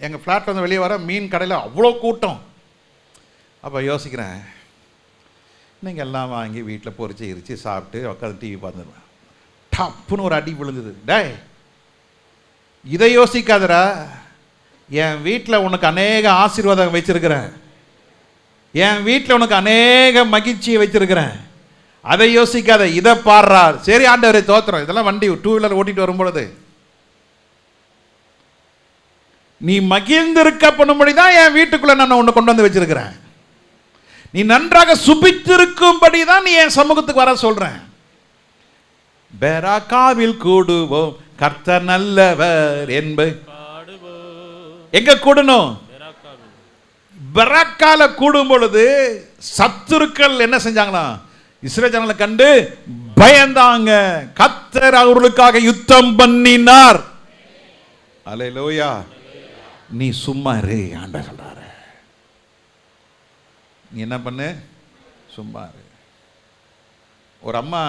எங்கள் ஃப்ளாட்டில் வந்து வெளியே வர மீன் கடையில் அவ்வளோ கூட்டம். அப்போ யோசிக்கிறேன், நீங்கள் எல்லாம் வாங்கி வீட்டில் பொரிச்சு எரிச்சு சாப்பிட்டு உட்காந்து டிவி பார்த்துருவேன். டப்புன்னு ஒரு அடி விழுங்குது. டேய், இதை யோசிக்காதரா, என் வீட்டில் உனக்கு அநேக ஆசீர்வாதம் வச்சிருக்கிறேன், என் வீட்டில் உனக்கு அநேக மகிழ்ச்சியை வச்சிருக்கிறேன், அதை யோசிக்காத, இதை பாடுறார். சரி ஆண்டவரே தோத்துறோம். இதெல்லாம் வண்டி 2 வீலர் ஓட்டிட்டு வரும்பொழுது நீ மகிழ்ந்திருக்க பண்ணும்படி தான் என் வீட்டுக்குள்ள நான் உன்னை கொண்டு வந்து வச்சிருக்கிறேன். நீ நன்றாக சுபித்திருக்கும்படி தான் நீ என் சமூகத்துக்கு வர சொல்றேன். பெராக்காவில் கூடுவோம், கர்த்தர் நல்லவர் என்பது. எங்க கூடணும்? பெராக்கால கூடும் பொழுது சத்துருக்கள் என்ன செஞ்சாங்களா? இஸ்ரவேல் ஜனங்களை கண்டு பயந்தாங்க. கர்த்தர் அவர்களுக்காக யுத்தம் பண்ணினார். அல்லேலூயா. நீ சும்மா இரு, ஆண்டவர் சொல்றாரு. நீ என்ன பண்ணு? சும்மா இரு. ஒரு அம்மா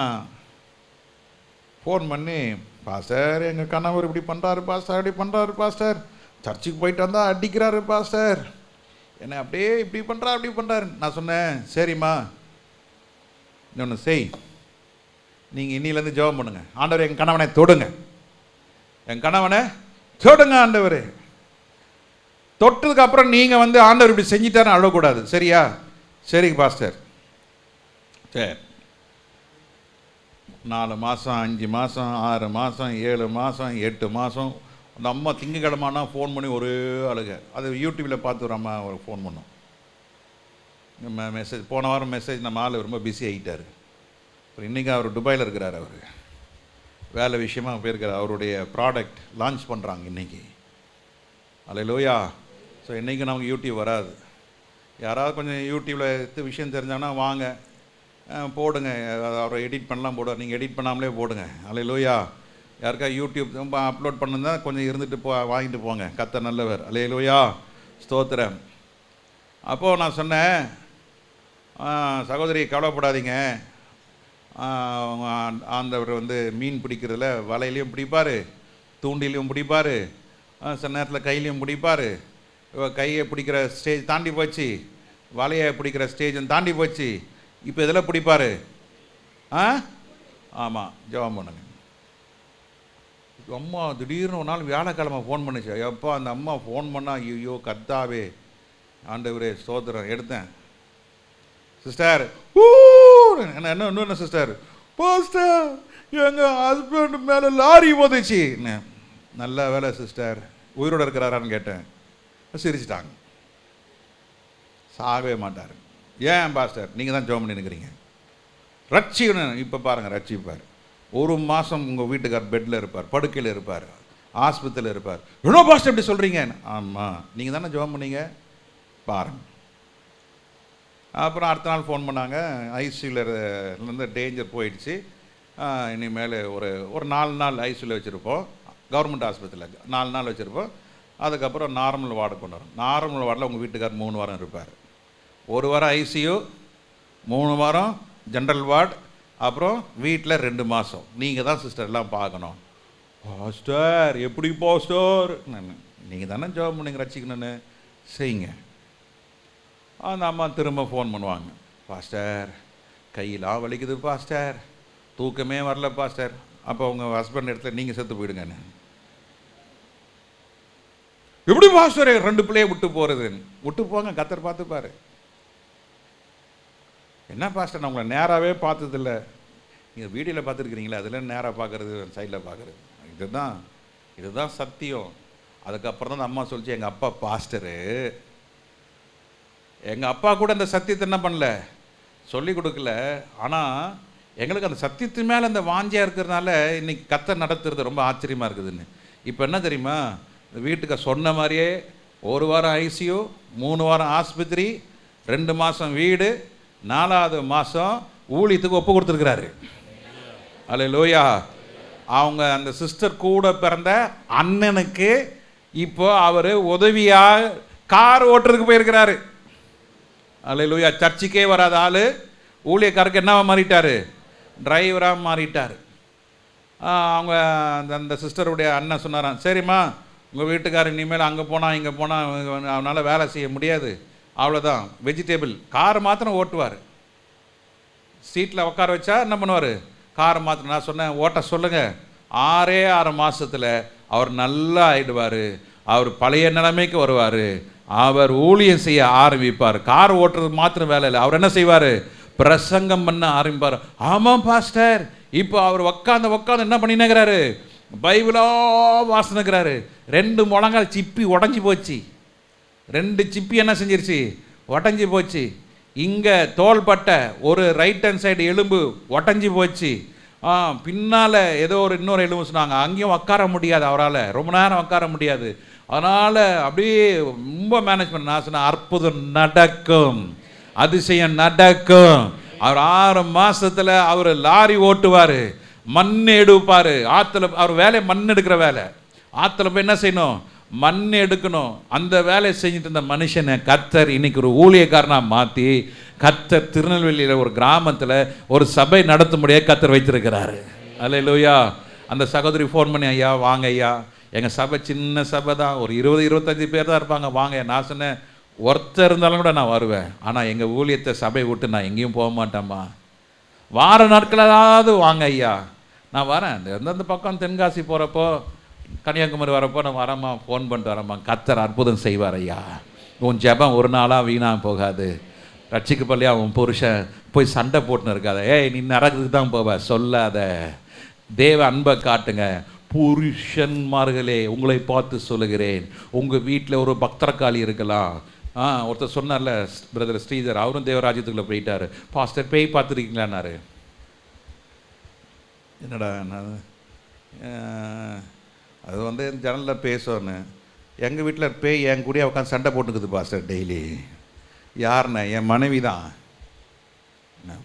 ஃபோன் பண்ணி, பாஸ்டர் எங்கள் கணவர் இப்படி பண்ணுறாரு பாஸ்டர், இப்படி பண்ணுறாரு பாஸ்டர், சர்ச்சுக்கு போயிட்டு வந்தால் அடிக்கிறாரு பாஸ்டர், என்ன அப்படியே இப்படி பண்ணுறா அப்படி பண்ணுறாரு. நான் சொன்னேன், சரிம்மா இன்னொன்று செய், நீங்கள் இன்னிலேருந்து ஜெபம் பண்ணுங்க, ஆண்டவர் என் கணவனை தொடுங்க, என் கணவனை தொடுங்க ஆண்டவர். தொட்டதுக்கு அப்புறம் நீங்கள் வந்து ஆண்டவர் இப்படி செஞ்சிட்டாருன்னு அழக்கூடாது, சரியா? சரி பாஸ்டர். சரி, 4 மாதம் 5 மாதம் 6 மாதம் 7 மாதம் 8 மாதம் அந்த அம்மா திங்கக்கிழமானா ஃபோன் பண்ணி ஒரே அழுக. அது யூடியூப்பில் பார்த்து ஒரு அம்மா ஒரு ஃபோன் பண்ணோம். நம்ம மெசேஜ் போன வாரம் மெசேஜ் நம்ம ஆள் ரொம்ப பிஸி ஆகிட்டார். அப்புறம் இன்றைக்கி அவர் துபாயில் இருக்கிறார், அவர் வேலை விஷயமாக போயிருக்கார். அவருடைய ப்ராடக்ட் லான்ச் பண்ணுறாங்க இன்றைக்கி. அல்லேலூயா. ஸோ இன்றைக்கி நமக்கு யூடியூப் வராது. யாராவது கொஞ்சம் யூடியூப்பில் விஷயம் தெரிஞ்சாங்கன்னா வாங்க போடுங்க, அவரை எடிட் பண்ணலாம் போடுவார், நீங்கள் எடிட் பண்ணாமலே போடுங்க. அல்லேலூயா. யாருக்கா யூடியூப் ரொம்ப அப்லோட் பண்ணுந்தா கொஞ்சம் இருந்துட்டு வாங்கிட்டு போங்க, கர்த்தர் நல்லவர். அல்லேலூயா, ஸ்தோத்திரம். அப்போது நான் சொன்னேன், சகோதரி கவலைப்படாதீங்க, ஆண்டவர் வந்து மீன் பிடிக்கிறதுல வலையிலையும் பிடிப்பார், தூண்டிலையும் பிடிப்பார், சில நேரத்தில் கையிலையும் பிடிப்பார். கையை பிடிக்கிற ஸ்டேஜ் தாண்டி போச்சு, வலையை பிடிக்கிற ஸ்டேஜும் தாண்டி போச்சு, இப்போ இதெல்லாம் பிடிப்பார். ஆமாம், ஜெபம் பண்ணுங்க. அம்மா திடீர்னு ஒரு நாள் வியாழக்கிழமை ஃபோன் பண்ணிச்சு. எப்போ அந்த அம்மா ஃபோன் பண்ணால், ஐயோ கர்த்தாவே ஆண்டவரே ஸ்தோத்திரம். எடுத்தேன், சிஸ்டர் என்ன இன்னொன்று சிஸ்டர், பாஸ்டர் எங்கள் ஹஸ்பண்ட் மேலே லாரி போதுச்சு. நல்ல வேலை சிஸ்டர், உயிரோடு இருக்கிறாரான்னு கேட்டேன். சிரிச்சிட்டாங்க. சாகவே மாட்டார். ஏன் பாஸ்டர், நீங்கள் தான் ஜெபம் பண்ணிருக்கிறீங்க, ரட்சிக்கணும். இப்போ பாருங்கள் ரட்சிப்பார். 1 மாதம் உங்கள் வீட்டுக்கார் பெட்டில் இருப்பார், படுக்கையில் இருப்பார், ஆஸ்பத்திரியில் இருப்பார். என்ன பாஸ்டர் இப்படி சொல்கிறீங்க? ஆமாம், நீங்கள் தானே ஜெபம் பண்ணீங்க, பாருங்கள். அப்புறம் அடுத்த நாள் ஃபோன் பண்ணாங்க, ஐசியூலேருந்து டேஞ்சர் போயிடுச்சு, இனிமேல் ஒரு 4 நாள் ஐசியூவில் வச்சுருப்போம், கவர்மெண்ட் ஆஸ்பத்திரியில் 4 நாள் வச்சுருப்போம். அதுக்கப்புறம் நார்மல் வார்டு கொண்டு வரோம். நார்மல் வார்டில் உங்கள் வீட்டுக்கார் 3 வாரம் இருப்பார். 1 வாரம் ஐசியூ, 3 வாரம் ஜென்ரல் வார்டு, அப்புறம் வீட்டில் 2 மாதம். நீங்கள் தான் சிஸ்டர் எல்லாம் பார்க்கணும். பாஸ்டர் எப்படி பாஸ்டர், நீங்கள் தானே ஜெபம் பண்ணிங்க ரட்சிக்கணுன்னு, செய்யுங்க. அந்த அம்மா திரும்ப ஃபோன் பண்ணுவாங்க, பாஸ்டர் கையெல்லாம் வலிக்குது பாஸ்டர், தூக்கமே வரல பாஸ்டர். அப்போ உங்கள் ஹஸ்பண்ட் இடத்துல நீங்கள் செத்து போயிடுங்கன்னு. எப்படி பாஸ்டர் 2 பிள்ளையை விட்டு போகிறதுன்னு? விட்டு போங்க, கர்த்தர் பார்த்துப்பாரு. என்ன பாஸ்டர் நான் உங்களை நேராகவே பார்த்ததில்ல, நீங்கள் வீடியோவில் பார்த்துருக்கிறீங்களா, அதில் நேராக பார்க்குறது சைடில் பார்க்குறது, இதுதான் சத்தியம். அதுக்கப்புறம் தான் அந்த அம்மா சொல்லிச்சு, எங்கள் அப்பா பாஸ்டரு, எங்கள் அப்பா கூட அந்த சத்தியத்தை என்ன பண்ணல, சொல்லி கொடுக்கல. ஆனால் எங்களுக்கு அந்த சத்தியத்து மேலே அந்த வாஞ்சியாக இருக்கிறதுனால இன்றைக்கி கர்த்தர் நடத்துறது ரொம்ப ஆச்சரியமாக இருக்குதுன்னு. இப்போ என்ன தெரியுமா, வீட்டுக்கு சொன்ன மாதிரியே 1 வாரம் ஐசியூ, 3 வாரம் ஆஸ்பத்திரி, 2 மாதம் வீடு, 4வது மாதம் ஊழியத்துக்கு ஒப்பு கொடுத்துருக்கிறாரு. அல்லேலூயா. அவங்க அந்த சிஸ்டர் கூட பிறந்த அண்ணனுக்கு இப்போ அவர் உதவியாக கார் ஓட்டுறதுக்கு போயிருக்கிறாரு. அல்லேலூயா. சர்ச்சுக்கே வராத ஆள் ஊழியக்காரருக்கு என்னவா மாறிட்டார், டிரைவராக மாறிட்டார். அவங்க அந்த சிஸ்டருடைய அண்ணன் சொன்னாராம், சரிம்மா உங்கள் வீட்டுக்காரர் இனிமேல் அங்கே போனால் இங்கே போனால் அவனால் வேலை செய்ய முடியாது, அவ்வளோதான், வெஜிடேபிள் கார் மாத்திரம் ஓட்டுவார். சீட்டில் உட்கார வச்சா என்ன பண்ணுவார், கார் மாத்திரம். நான் சொன்னேன், ஓட்ட சொல்லுங்கள், 6 மாதத்தில் அவர் நல்லா ஆகிடுவார், அவர் பழைய நிலைமைக்கு வருவார், அவர் ஊழியம் செய்ய ஆரம்பிப்பார். கார் ஓட்டுறது மாத்திரம் வேலை இல்லை, அவர் என்ன செய்வார், பிரசங்கம் பண்ண ஆரம்பிப்பார். ஆமாம் பாஸ்டர், இப்போ அவர் உட்காந்து என்ன பண்ணினுக்கிறாரு, பைபிளா வாசனைக்கிறாரு. 2 முழங்கால் சிப்பி உடஞ்சி போச்சு, 2 சிப்பி என்ன செஞ்சிருச்சு, உடஞ்சி போச்சு. இங்கே தோள்பட்டை ஒரு ரைட் ஹேண்ட் சைடு எலும்பு உடஞ்சி போச்சு. பின்னால் ஏதோ இன்னொரு எலும்பு சொன்னாங்க, அங்கேயும் உட்கார முடியாது, அவரால் ரொம்ப நேரம் உட்கார முடியாது. அதனால் அப்படியே ரொம்ப மேனேஜ் பண்ண. நான் சொன்னேன், அற்புதம் நடக்கும், அதிசயம் நடக்கும். அவர் 6 மாதத்தில் அவர் லாரி ஓட்டுவார், மண் எடுப்பார். ஆற்றுல அவர் வேலை மண் எடுக்கிற வேலை. ஆற்றுல போய் என்ன செய்யணும், மண் எடுக்கணும். அந்த வேலையை செஞ்சுட்டு இருந்த மனுஷனை கர்த்தர் இன்னைக்கு ஒரு ஊழியக்காரனாக மாற்றி கர்த்தர் திருநெல்வேலியில் ஒரு கிராமத்தில் ஒரு சபை நடத்தும்படியாக கர்த்தர் வைத்திருக்கிறாரு. அல்லேலூயா. அந்த சகோதரி ஃபோன் பண்ணி, ஐயா வாங்க ஐயா, எங்கள் சபை சின்ன சபை தான், ஒரு 20-25 பேர் தான் இருப்பாங்க, வாங்க. நான் சொன்னேன், ஒருத்தர் இருந்தாலும் கூட நான் வருவேன், ஆனால் எங்கள் ஊழியத்தை சபையை விட்டு நான் எங்கேயும் போக மாட்டேம்மா. வார நாட்களாவது வாங்க ஐயா, நான் வரேன். எந்தெந்த பக்கம் தென்காசி போகிறப்போ, கன்னியாகுமரி வரப்போ நான் வரேம்மா, ஃபோன் பண்ணிட்டு வரேம்மா. கர்த்தர் அற்புதம் செய்வார் ஐயா. உன் ஜெபம் ஒரு நாளாக வீணாக போகாது. ரட்சிக்கப்படலையா உன் புருஷன் போய் சண்டை போட்டுன்னு இருக்காத, ஏய் நீ நரகத்துக்கு தான் போவ சொல்லாத. தேவ அன்பை காட்டுங்க. புருஷன்மார்களே உங்களை பார்த்து சொல்லுகிறேன், உங்கள் வீட்டில் ஒரு பக்தரக்காளி இருக்கலாம். ஒருத்தர் சொன்னார்ல பிரதர் ஸ்ரீதர், அவரும் தேவராஜ்யத்துக்குள்ளே போயிட்டார். பாஸ்டர் பேய் பார்த்துருக்கீங்களான்னாரு. என்னடா நான் அது வந்து ஜன்னலில் பேசோன்னு, எங்கள் வீட்டில் பேய் என் கூடயே உட்காந்து சண்டை போட்டுக்குது பாஸ்டர் டெய்லி. யாருண்ணே? என் மனைவி தான்.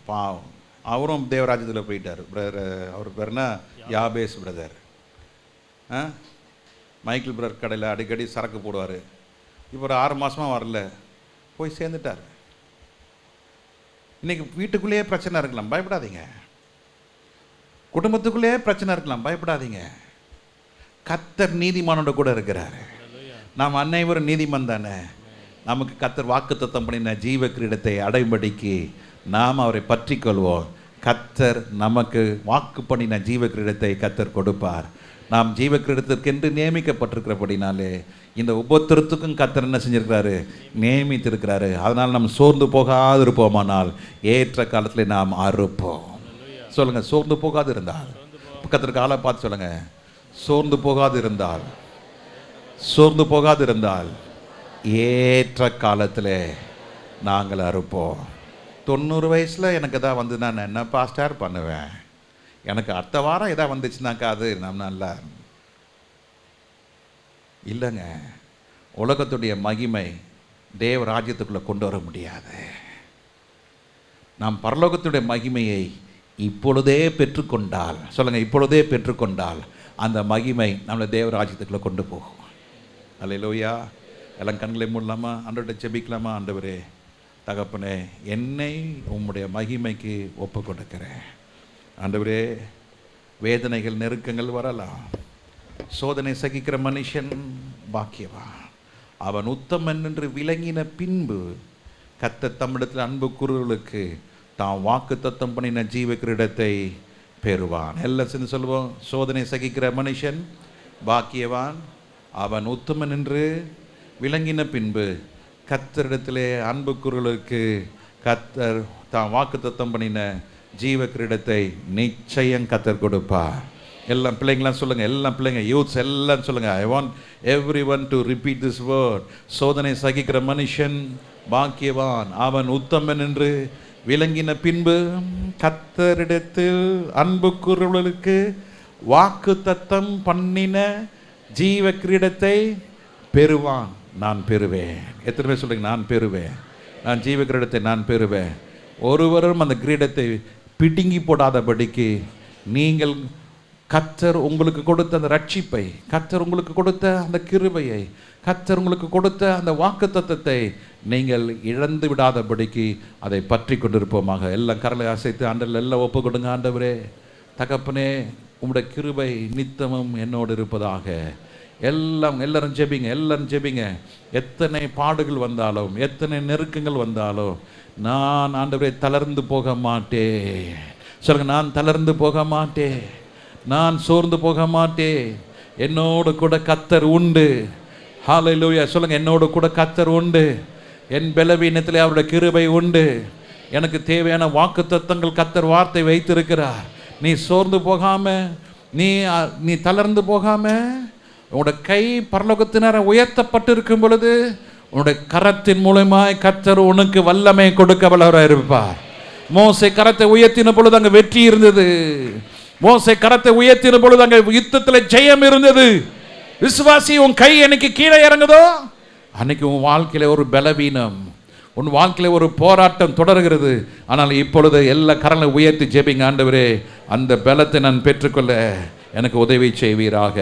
பாவம், அவரும் தேவராஜ்யத்தில் போயிட்டார். பிரதர் அவர் பேர்னா யாபேஸ் பிரதர். மைக்கேல் பிரதர் கடையில் அடிக்கடி சரக்கு போடுவார். இப்போ ஒரு 6 மாதமாக வரல, போய் சேர்ந்துட்டார். இன்றைக்கி வீட்டுக்குள்ளேயே பிரச்சனை இருக்கலாம், பயப்படாதீங்க. குடும்பத்துக்குள்ளேயே பிரச்சனை இருக்கலாம், பயப்படாதீங்க. கர்த்தர் நீதிமானோட கூட இருக்கிறார். நாம் அனைவரும் நீதிமான் தானே. நமக்கு கர்த்தர் வாக்குத்தத்தம் பண்ணின ஜீவ கிரீடத்தை அடையும்படிக்கு நாம் அவரை பற்றி கொள்வோம். கர்த்தர் நமக்கு வாக்கு பண்ணின ஜீவ கிரீடத்தை கர்த்தர் கொடுப்பார். நாம் ஜீவ கிரீடத்திற்கென்று நியமிக்கப்பட்டிருக்கிறபடினாலே இந்த உபத்திரத்துக்கும் கர்த்தர் என்ன செஞ்சிருக்கிறாரு? நியமித்திருக்கிறாரு. அதனால் நாம் சோர்ந்து போகாது இருப்போமானால் ஏற்ற காலத்தில் நாம் அறுப்போம். சொல்லுங்கள், சோர்ந்து போகாது இருந்தால். பக்கத்திற்கு ஆளை பார்த்து சொல்லுங்கள், சோர்ந்து போகாது இருந்தால், சோர்ந்து போகாது இருந்தால் ஏற்ற காலத்தில் நாங்கள் அறுப்போம். 90 வயசில் எனக்கு எதாவது வந்து நான் என்ன பாஸ்டார் பண்ணுவேன், எனக்கு அடுத்த வாரம் எதாவது வந்துச்சுனாக்கா அது நம்ம நல்லா இல்லைங்க. உலகத்துடைய மகிமை தேவ ராஜ்யத்துக்குள்ளே கொண்டு வர முடியாது. நாம் பரலோகத்துடைய மகிமையை இப்பொழுதே பெற்றுக்கொண்டால், சொல்லுங்கள், இப்பொழுதே பெற்றுக்கொண்டால் அந்த மகிமை நம்மளை தேவ ராஜ்யத்துக்குள்ளே கொண்டு போகும். அல்லேலூயா. எல்லாம் கண்களை மூடலாமா? ஆண்டவர்கிட்ட ஜெபிக்கலாமா? ஆண்டவரே தகப்பனே, என்னை உம்முடைய மகிமைக்கு ஒப்பு கொடுக்கிறேன். ஆண்டவரே, வேதனைகள் நெருக்கங்கள் வரலாம், சோதனை சகிக்கிற மனுஷன் பாக்கியவான். அவன் உத்தமன் என்று விளங்கின பின்பு கர்த்தர் தம்மிடத்தில் அன்பு கூறுவர்களுக்கு தாம் வாக்கு தத்தம் பண்ணின ஜீவ கிரீடத்தை பெறுவான். எல்லாம் சேர்ந்து சொல்லுவோம், சோதனை சகிக்கிற மனுஷன் பாக்கியவான், அவன் உத்தமன் என்று விளங்கின பின்பு கர்த்தரிடத்திலே அன்பு கூறுவர்களுக்கு கர்த்தர் தாம் வாக்கு தத்தம் பண்ணின ஜீவ கிரீடத்தை நிச்சயம் கர்த்தர் கொடுப்பார். எல்லாம் பிள்ளைங்களாம் சொல்லுங்கள், எல்லாம் பிள்ளைங்க யூத்ஸ் எல்லாம் சொல்லுங்கள், I want every one to repeat this word. சோதனை சகிக்கிற மனுஷன் பாக்கியவான், அவன் உத்தமன் என்று விளங்கின பின்பு கர்த்தரிடத்தில் அன்பு கூறுவர்களுக்கு வாக்கு தத்தம் பண்ணின ஜீவ கிரீடத்தை பெறுவான். நான் பெறுவேன். எத்தனை பேர் சொல்றீங்க, நான் பெறுவேன், நான் ஜீவ கிரீடத்தை நான் பெறுவேன். ஒருவரும் அந்த கிரீடத்தை பிடுங்கி போடாதபடிக்கு நீங்கள் கர்த்தர் உங்களுக்கு கொடுத்த அந்த ரட்சிப்பை, கர்த்தர் உங்களுக்கு கொடுத்த அந்த கிருபையை, கர்த்தர் உங்களுக்கு கொடுத்த அந்த வாக்குத்தத்தத்தை நீங்கள் இழந்து விடாதபடிக்கு அதை பற்றி கொண்டிருப்போமாக. எல்லாம் கரலை அசைத்து ஆண்டவரில் எல்லாம் ஒப்பு கொடுங்க. ஆண்டவரே தகப்பனே, உம்முடைய கிருபை நித்தமும் என்னோடு இருப்பதாக. எல்லாரும் ஜெபிங்க, எல்லாரும் ஜெபிங்க. எத்தனை பாடுகள் வந்தாலும், எத்தனை நெருக்கங்கள் வந்தாலும் நான் ஆண்டவரே தளர்ந்து போக மாட்டேன். சொல்லுங்க, நான் தளர்ந்து போக மாட்டேன், நான் சோர்ந்து போக மாட்டேன். என்னோடு கூட கர்த்தர் உண்டு. ஹல்லேலூயா. சொல்லுங்க, என்னோடு கூட கர்த்தர் உண்டு. என் பலவீனத்திலே அவருடைய கிருபை உண்டு. எனக்கு தேவையான வாக்குத்தத்தங்கள் கர்த்தர் வார்த்தை வைத்திருக்கிறார். நீ சோர்ந்து போகாம, நீ தளர்ந்து போகாம, உன்னோட கை பரலோகத்தினரை உயர்த்தப்பட்டிருக்கும் பொழுது உன்னுடைய கரத்தின் மூலமாய் கர்த்தர் உனக்கு வல்லமை கொடுக்க வல்லவராய் இருப்பார். மோசே கரத்தை உயர்த்தின பொழுது அங்கே வெற்றி இருந்தது. மோசே கரத்தை உயர்த்தின பொழுது அங்கே யுத்தத்தில் ஜெயம் இருந்தது. விசுவாசி, உன் கை எனக்கு கீழே இறங்குதோ அன்னைக்கு உன் வாழ்க்கையில ஒரு பலவீனம், உன் வாழ்க்கையில ஒரு போராட்டம் தொடர்கிறது. ஆனால் இப்பொழுது எல்லா கரங்களை உயர்த்தி ஜெபிங்க. ஆண்டவரே, அந்த பலத்தை நான் பெற்றுக்கொள்ள எனக்கு உதவி செய்வீராக.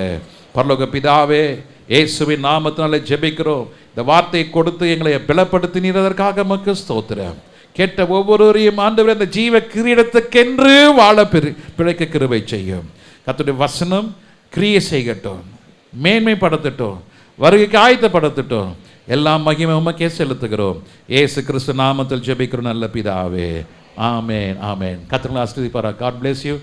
பரலோக பிதாவே, இயேசுவின் நாமத்தினாலே ஜெபிக்கிறோம். இந்த வார்த்தையை கொடுத்து எங்களை பலப்படுத்தினதற்காக உமக்கு ஸ்தோத்திரம். கேட்ட ஒவ்வொருவரையும் ஆண்டவரே அந்த ஜீவ கிரீடத்துக்கென்று வாழ பிழைக்க கிருபை செய்யும். கர்த்தருடைய வசனம் கிரியை செய்யட்டும். மேன்மைப்படுத்தட்டும், வருகைக்கு ஆயத்தப்படுத்தட்டும். எல்லாம் மகிமை உமக்கே செலுத்துகிறோம். இயேசு கிறிஸ்து நாமத்தில் ஜெபிக்கிறோம் நல்ல பிதாவே. ஆமென், ஆமென். கர்த்தர் உங்களை ஆசீர்வதிப்பாராக. God bless you.